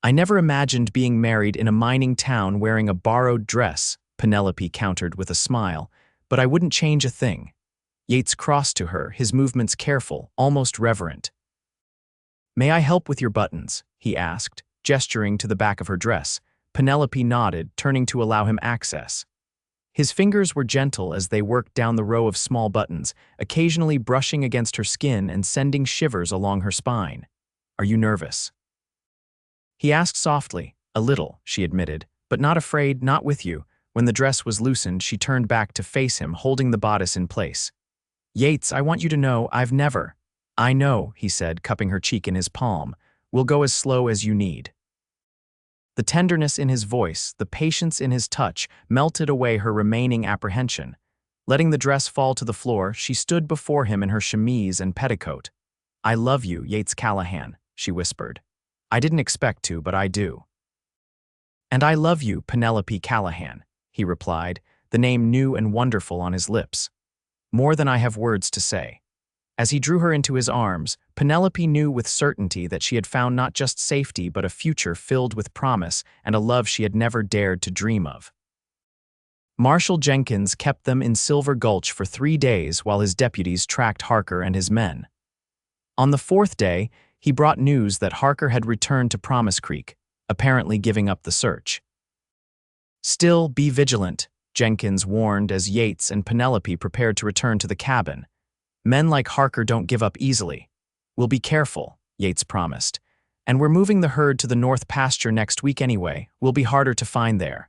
"I never imagined being married in a mining town wearing a borrowed dress," Penelope countered with a smile, "but I wouldn't change a thing." Yates crossed to her, his movements careful, almost reverent. "May I help with your buttons?" he asked, gesturing to the back of her dress. Penelope nodded, turning to allow him access. His fingers were gentle as they worked down the row of small buttons, occasionally brushing against her skin and sending shivers along her spine. "Are you nervous?" he asked softly. "A little," she admitted, "but not afraid, not with you." When the dress was loosened, she turned back to face him, holding the bodice in place. "Yates, I want you to know I've never—" "I know," he said, cupping her cheek in his palm. "We'll go as slow as you need." The tenderness in his voice, the patience in his touch, melted away her remaining apprehension. Letting the dress fall to the floor, she stood before him in her chemise and petticoat. "I love you, Yates Callahan," she whispered. "I didn't expect to, but I do." "And I love you, Penelope Callahan," he replied, the name new and wonderful on his lips. "More than I have words to say." As he drew her into his arms, Penelope knew with certainty that she had found not just safety but a future filled with promise and a love she had never dared to dream of. Marshal Jenkins kept them in Silver Gulch for 3 days while his deputies tracked Harker and his men. On the 4th day, he brought news that Harker had returned to Promise Creek, apparently giving up the search. "Still, be vigilant," Jenkins warned as Yates and Penelope prepared to return to the cabin. "Men like Harker don't give up easily." "We'll be careful," Yates promised. "And we're moving the herd to the north pasture next week anyway. We'll be harder to find there."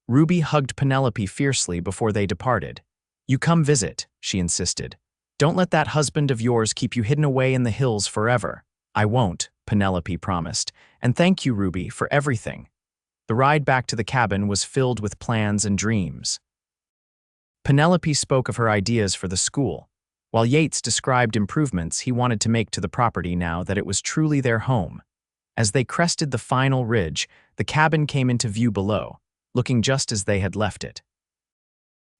Ruby hugged Penelope fiercely before they departed. "You come visit," she insisted. "Don't let that husband of yours keep you hidden away in the hills forever." "I won't," Penelope promised. "And thank you, Ruby, for everything." The ride back to the cabin was filled with plans and dreams. Penelope spoke of her ideas for the school, while Yates described improvements he wanted to make to the property now that it was truly their home. As they crested the final ridge, the cabin came into view below, looking just as they had left it.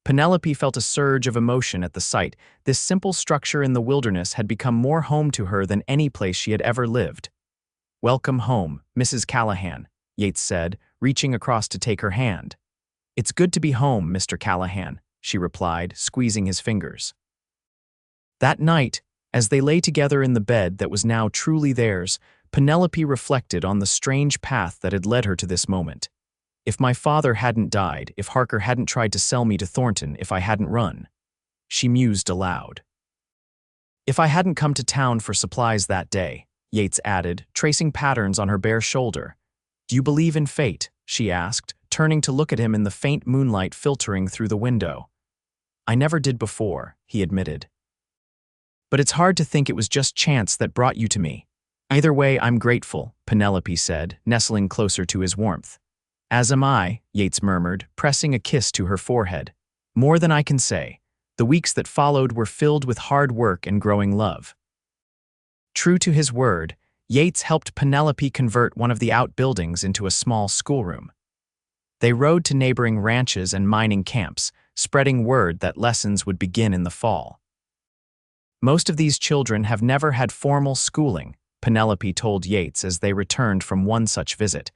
Penelope felt a surge of emotion at the sight. This simple structure in the wilderness had become more home to her than any place she had ever lived. "Welcome home, Mrs. Callahan," Yates said, reaching across to take her hand. "It's good to be home, Mr. Callahan," she replied, squeezing his fingers. That night, as they lay together in the bed that was now truly theirs, Penelope reflected on the strange path that had led her to this moment. If my father hadn't died, if Harker hadn't tried to sell me to Thornton, if I hadn't run, she mused aloud. If I hadn't come to town for supplies that day, Yates added, tracing patterns on her bare shoulder. "Do you believe in fate?" she asked, turning to look at him in the faint moonlight filtering through the window. "I never did before," he admitted. "But it's hard to think it was just chance that brought you to me." "Either way, I'm grateful," Penelope said, nestling closer to his warmth. "As am I," Yates murmured, pressing a kiss to her forehead. "More than I can say. The weeks that followed were filled with hard work and growing love." True to his word, Yates helped Penelope convert one of the outbuildings into a small schoolroom. They rode to neighboring ranches and mining camps, spreading word that lessons would begin in the fall. "Most of these children have never had formal schooling," Penelope told Yates as they returned from one such visit.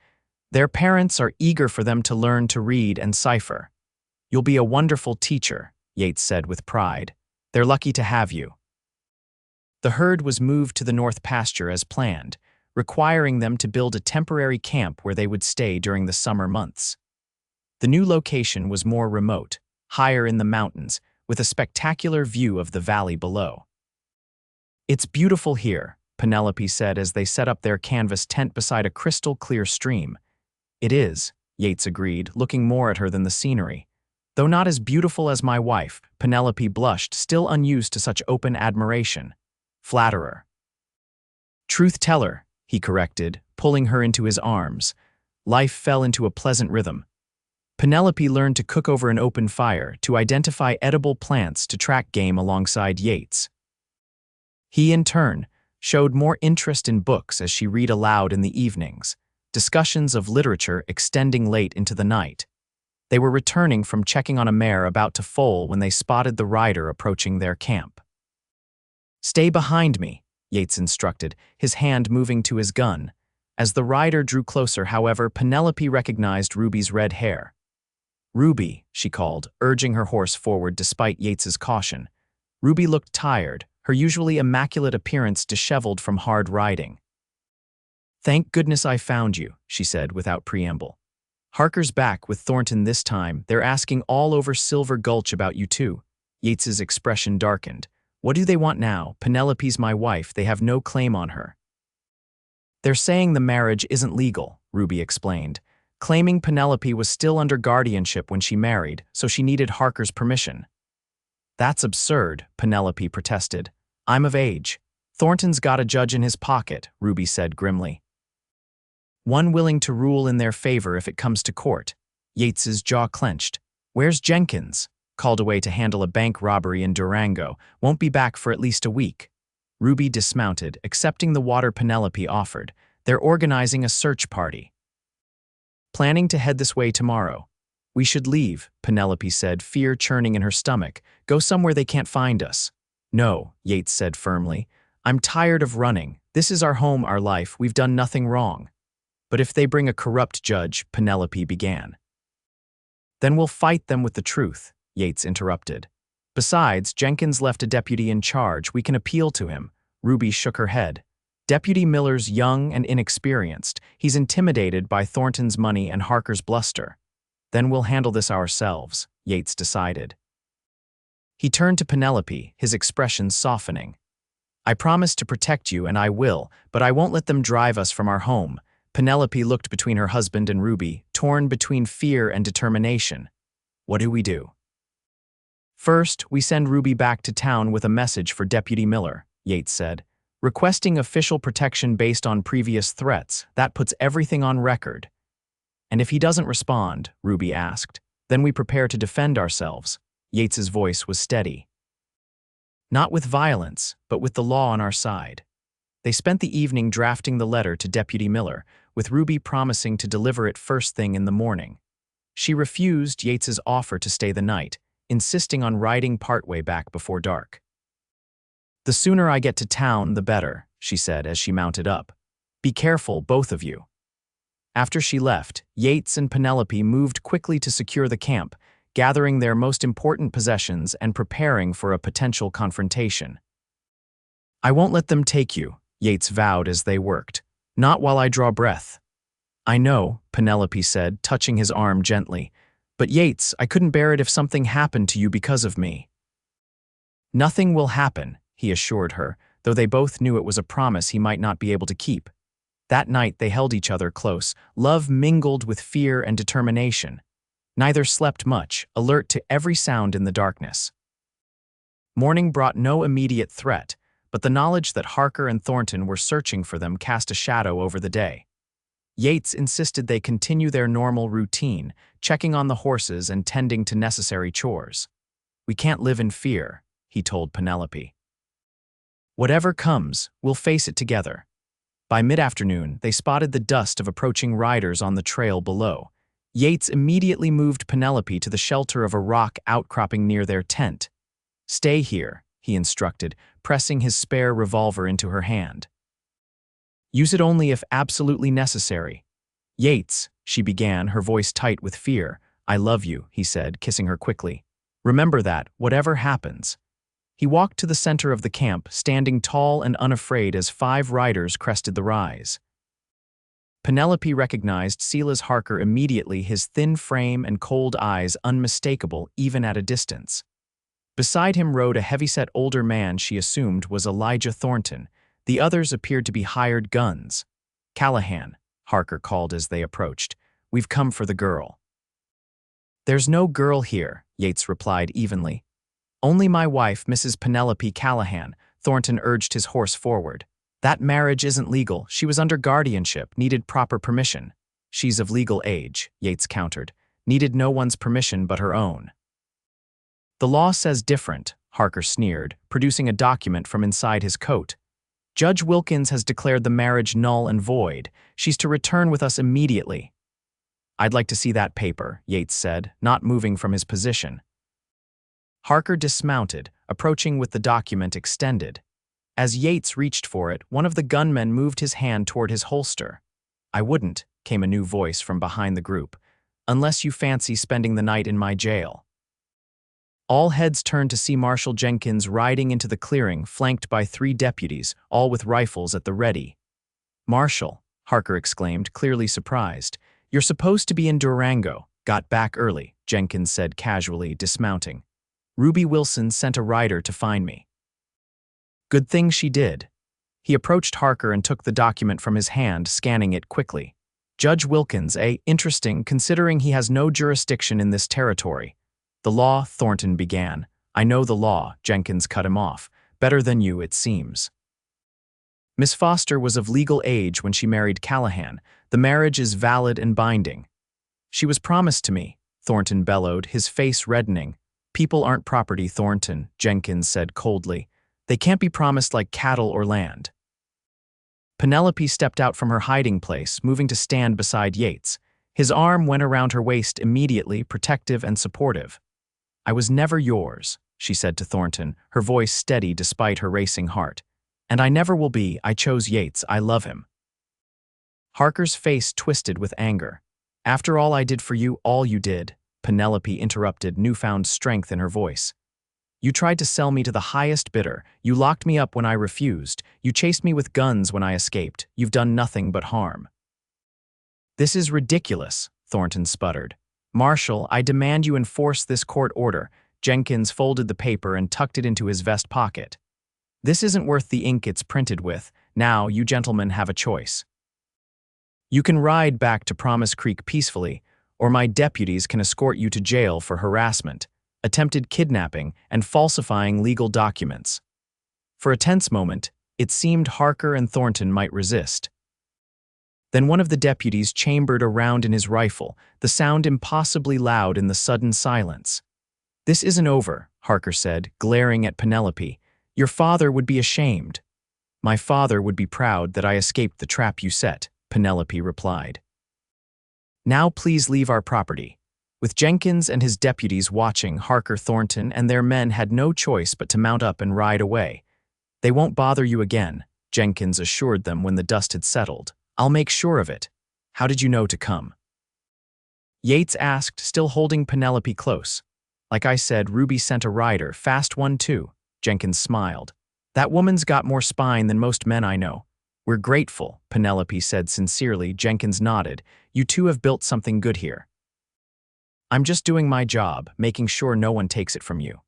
"Their parents are eager for them to learn to read and cipher." "You'll be a wonderful teacher," Yates said with pride. "They're lucky to have you." The herd was moved to the north pasture as planned, requiring them to build a temporary camp where they would stay during the summer months. The new location was more remote, higher in the mountains, with a spectacular view of the valley below. "It's beautiful here," Penelope said as they set up their canvas tent beside a crystal-clear stream. "It is," Yates agreed, looking more at her than the scenery. "Though not as beautiful as my wife," Penelope blushed, still unused to such open admiration. "Flatterer." "Truth-teller," he corrected, pulling her into his arms. Life fell into a pleasant rhythm. Penelope learned to cook over an open fire, to identify edible plants, to track game alongside Yates. He, in turn, showed more interest in books as she read aloud in the evenings, discussions of literature extending late into the night. They were returning from checking on a mare about to foal when they spotted the rider approaching their camp. "Stay behind me," Yates instructed, his hand moving to his gun. As the rider drew closer, however, Penelope recognized Ruby's red hair. "Ruby," she called, urging her horse forward despite Yates's caution. Ruby looked tired, her usually immaculate appearance disheveled from hard riding. "Thank goodness I found you," she said without preamble. "Harker's back with Thornton this time. They're asking all over Silver Gulch about you too." Yates's expression darkened. "What do they want now? Penelope's my wife. They have no claim on her." "They're saying the marriage isn't legal," Ruby explained, claiming Penelope was still under guardianship when she married, so she needed Harker's permission. "That's absurd," Penelope protested. "I'm of age. Thornton's got a judge in his pocket," Ruby said grimly. "One willing to rule in their favor if it comes to court." Yates's jaw clenched. "Where's Jenkins? Called away to handle a bank robbery in Durango. Won't be back for at least a week." Ruby dismounted, accepting the water Penelope offered. "They're organizing a search party. Planning to head this way tomorrow." "We should leave," Penelope said, fear churning in her stomach. "Go somewhere they can't find us." "No," Yates said firmly. "I'm tired of running. This is our home, our life. We've done nothing wrong." "But if they bring a corrupt judge," Penelope began. "Then we'll fight them with the truth," Yates interrupted. "Besides, Jenkins left a deputy in charge. We can appeal to him." Ruby shook her head. "Deputy Miller's young and inexperienced. He's intimidated by Thornton's money and Harker's bluster." "Then we'll handle this ourselves," Yates decided. He turned to Penelope, his expression softening. "I promise to protect you, and I will, but I won't let them drive us from our home." Penelope looked between her husband and Ruby, torn between fear and determination. "What do we do?" "First, we send Ruby back to town with a message for Deputy Miller," Yates said, "requesting official protection based on previous threats. That puts everything on record." "And if he doesn't respond," Ruby asked, "then we prepare to defend ourselves." Yates's voice was steady. "Not with violence, but with the law on our side." They spent the evening drafting the letter to Deputy Miller, with Ruby promising to deliver it first thing in the morning. She refused Yates's offer to stay the night, insisting on riding partway back before dark. "The sooner I get to town, the better," she said as she mounted up. Be careful, both of you." After she left, Yates and Penelope moved quickly to secure the camp, gathering their most important possessions and preparing for a potential confrontation. "I won't let them take you," Yates vowed as they worked. "Not while I draw breath." "I know," Penelope said, touching his arm gently. "But Yates, I couldn't bear it if something happened to you because of me." "Nothing will happen," he assured her, though they both knew it was a promise he might not be able to keep. That night they held each other close, love mingled with fear and determination. Neither slept much, alert to every sound in the darkness. Morning brought no immediate threat, but the knowledge that Harker and Thornton were searching for them cast a shadow over the day. Yates insisted they continue their normal routine, checking on the horses and tending to necessary chores. "We can't live in fear," he told Penelope. "Whatever comes, we'll face it together." By mid-afternoon, they spotted the dust of approaching riders on the trail below. Yates immediately moved Penelope to the shelter of a rock outcropping near their tent. "Stay here," he instructed, pressing his spare revolver into her hand. "Use it only if absolutely necessary." "Yates," she began, her voice tight with fear. "I love you," he said, kissing her quickly. "Remember that, whatever happens." He walked to the center of the camp, standing tall and unafraid as 5 riders crested the rise. Penelope recognized Silas Harker immediately, his thin frame and cold eyes unmistakable even at a distance. Beside him rode a heavyset older man she assumed was Elijah Thornton. The others appeared to be hired guns. "Callahan," Harker called as they approached. "We've come for the girl." "There's no girl here," Yates replied evenly. "Only my wife, Mrs. Penelope Callahan," Thornton urged his horse forward. "That marriage isn't legal. She was under guardianship, needed proper permission." "She's of legal age," Yates countered. "Needed no one's permission but her own." "The law says different," Harker sneered, producing a document from inside his coat. "Judge Wilkins has declared the marriage null and void. She's to return with us immediately." "I'd like to see that paper," Yates said, not moving from his position. Harker dismounted, approaching with the document extended. As Yates reached for it, one of the gunmen moved his hand toward his holster. "I wouldn't," came a new voice from behind the group, "unless you fancy spending the night in my jail." All heads turned to see Marshal Jenkins riding into the clearing, flanked by 3 deputies, all with rifles at the ready. "Marshal," Harker exclaimed, clearly surprised. "You're supposed to be in Durango." "Got back early," Jenkins said casually, dismounting. "Ruby Wilson sent a rider to find me." "Good thing she did." He approached Harker and took the document from his hand, scanning it quickly. "Judge Wilkins, eh? Interesting, considering he has no jurisdiction in this territory." "The law," Thornton began. "I know the law," Jenkins cut him off. "Better than you, it seems." "Miss Foster was of legal age when she married Callahan. The marriage is valid and binding." "She was promised to me," Thornton bellowed, his face reddening. "People aren't property, Thornton," Jenkins said coldly. "They can't be promised like cattle or land." Penelope stepped out from her hiding place, moving to stand beside Yates. His arm went around her waist immediately, protective and supportive. "I was never yours," she said to Thornton, her voice steady despite her racing heart. "And I never will be. I chose Yates. I love him." Harker's face twisted with anger. "After all I did for you, all you did," Penelope interrupted, newfound strength in her voice. "You tried to sell me to the highest bidder. You locked me up when I refused. You chased me with guns when I escaped. You've done nothing but harm." "This is ridiculous," Thornton sputtered. "Marshal, I demand you enforce this court order." Jenkins folded the paper and tucked it into his vest pocket. "This isn't worth the ink it's printed with. Now, you gentlemen have a choice. You can ride back to Promise Creek peacefully, or my deputies can escort you to jail for harassment, attempted kidnapping, and falsifying legal documents." For a tense moment, it seemed Harker and Thornton might resist. Then one of the deputies chambered a round in his rifle, the sound impossibly loud in the sudden silence. "This isn't over," Harker said, glaring at Penelope. "Your father would be ashamed." "My father would be proud that I escaped the trap you set," Penelope replied. "Now please leave our property." With Jenkins and his deputies watching, Harker, Thornton, and their men had no choice but to mount up and ride away. "They won't bother you again," Jenkins assured them when the dust had settled. "I'll make sure of it. How did you know to come?" Yates asked, still holding Penelope close. "Like I said, Ruby sent a rider, fast one too." Jenkins smiled. "That woman's got more spine than most men I know." "We're grateful," Penelope said sincerely. Jenkins nodded. "You two have built something good here." "I'm just doing my job, making sure no one takes it from you."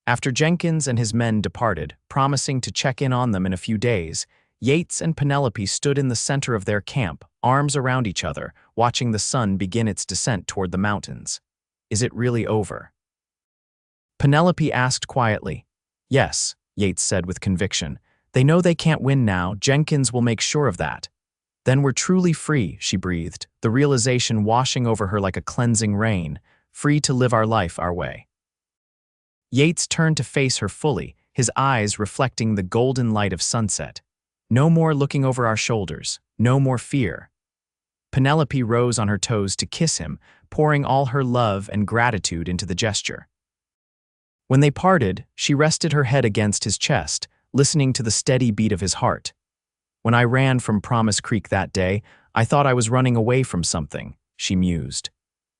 After Jenkins and his men departed, promising to check in on them in a few days, Yates and Penelope stood in the center of their camp, arms around each other, watching the sun begin its descent toward the mountains. "Is it really over?" Penelope asked quietly. "Yes," Yates said with conviction. "They know they can't win now. Jenkins will make sure of that." "Then we're truly free," she breathed, the realization washing over her like a cleansing rain, "free to live our life our way." Yates turned to face her fully, his eyes reflecting the golden light of sunset. "No more looking over our shoulders, no more fear." Penelope rose on her toes to kiss him, pouring all her love and gratitude into the gesture. When they parted, she rested her head against his chest, listening to the steady beat of his heart. "When I ran from Promise Creek that day, I thought I was running away from something," she mused.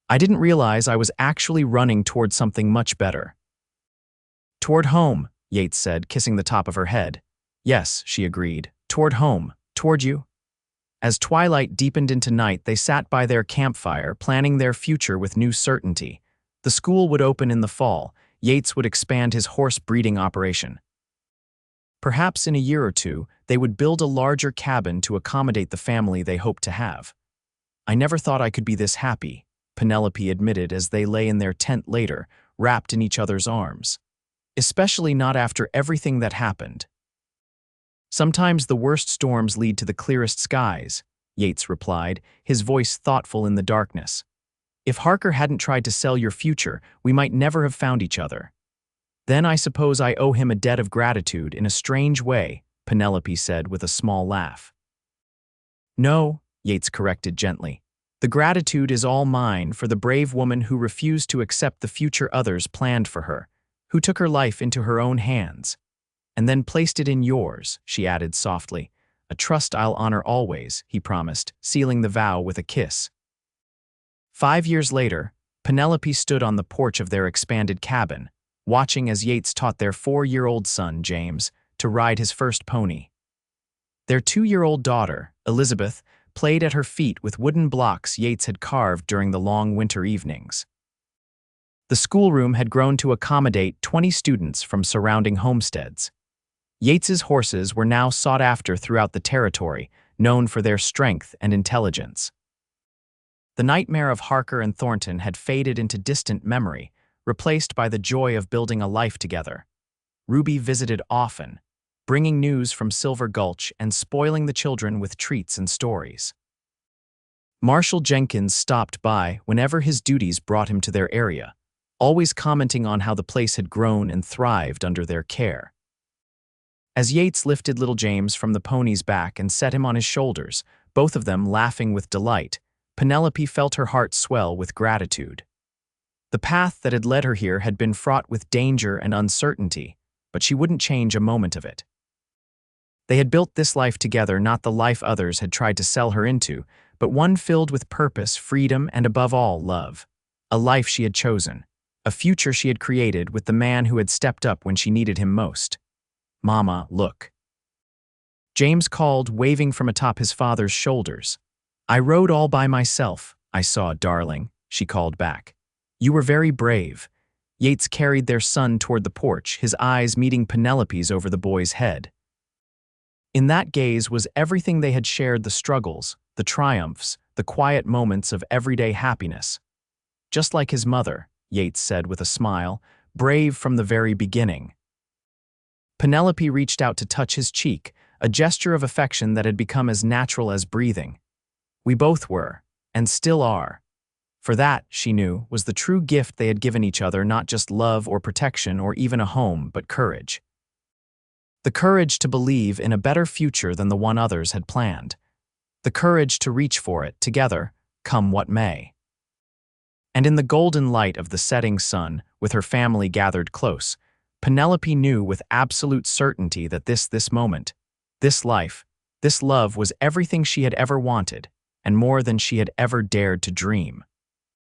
"I didn't realize I was actually running toward something much better." "Toward home," Yates said, kissing the top of her head. "Yes," she agreed. "Toward home. Toward you." As twilight deepened into night, they sat by their campfire, planning their future with new certainty. The school would open in the fall. Yates would expand his horse breeding operation. Perhaps in a year or two, they would build a larger cabin to accommodate the family they hoped to have. "I never thought I could be this happy," Penelope admitted as they lay in their tent later, wrapped in each other's arms. "Especially not after everything that happened." "Sometimes the worst storms lead to the clearest skies," Yates replied, his voice thoughtful in the darkness. "If Harker hadn't tried to sell your future, we might never have found each other." "Then I suppose I owe him a debt of gratitude in a strange way," Penelope said with a small laugh. "No," Yates corrected gently. "The gratitude is all mine for the brave woman who refused to accept the future others planned for her, who took her life into her own hands. And then placed it in yours," she added softly. "A trust I'll honor always," he promised, sealing the vow with a kiss. 5 years later, Penelope stood on the porch of their expanded cabin, watching as Yates taught their 4-year-old son, James, to ride his first pony. Their 2-year-old daughter, Elizabeth, played at her feet with wooden blocks Yates had carved during the long winter evenings. The schoolroom had grown to accommodate 20 students from surrounding homesteads. Yates's horses were now sought after throughout the territory, known for their strength and intelligence. The nightmare of Harker and Thornton had faded into distant memory, replaced by the joy of building a life together. Ruby visited often, bringing news from Silver Gulch and spoiling the children with treats and stories. Marshal Jenkins stopped by whenever his duties brought him to their area, always commenting on how the place had grown and thrived under their care. As Yates lifted little James from the pony's back and set him on his shoulders, both of them laughing with delight, Penelope felt her heart swell with gratitude. The path that had led her here had been fraught with danger and uncertainty, but she wouldn't change a moment of it. They had built this life together, not the life others had tried to sell her into, but one filled with purpose, freedom, and above all, love. A life she had chosen, a future she had created with the man who had stepped up when she needed him most. "Mama, look." James called, waving from atop his father's shoulders. "I rode all by myself, I saw, darling," she called back. "You were very brave." Yates carried their son toward the porch, his eyes meeting Penelope's over the boy's head. In that gaze was everything they had shared, the struggles, the triumphs, the quiet moments of everyday happiness. "Just like his mother," Yates said with a smile, "brave from the very beginning." Penelope reached out to touch his cheek, a gesture of affection that had become as natural as breathing. We both were, and still are. For that, she knew, was the true gift they had given each other, not just love or protection or even a home, but courage. The courage to believe in a better future than the one others had planned. The courage to reach for it together, come what may. And in the golden light of the setting sun, with her family gathered close, Penelope knew with absolute certainty that this moment, This life, this love was everything she had ever wanted, and more than she had ever dared to dream.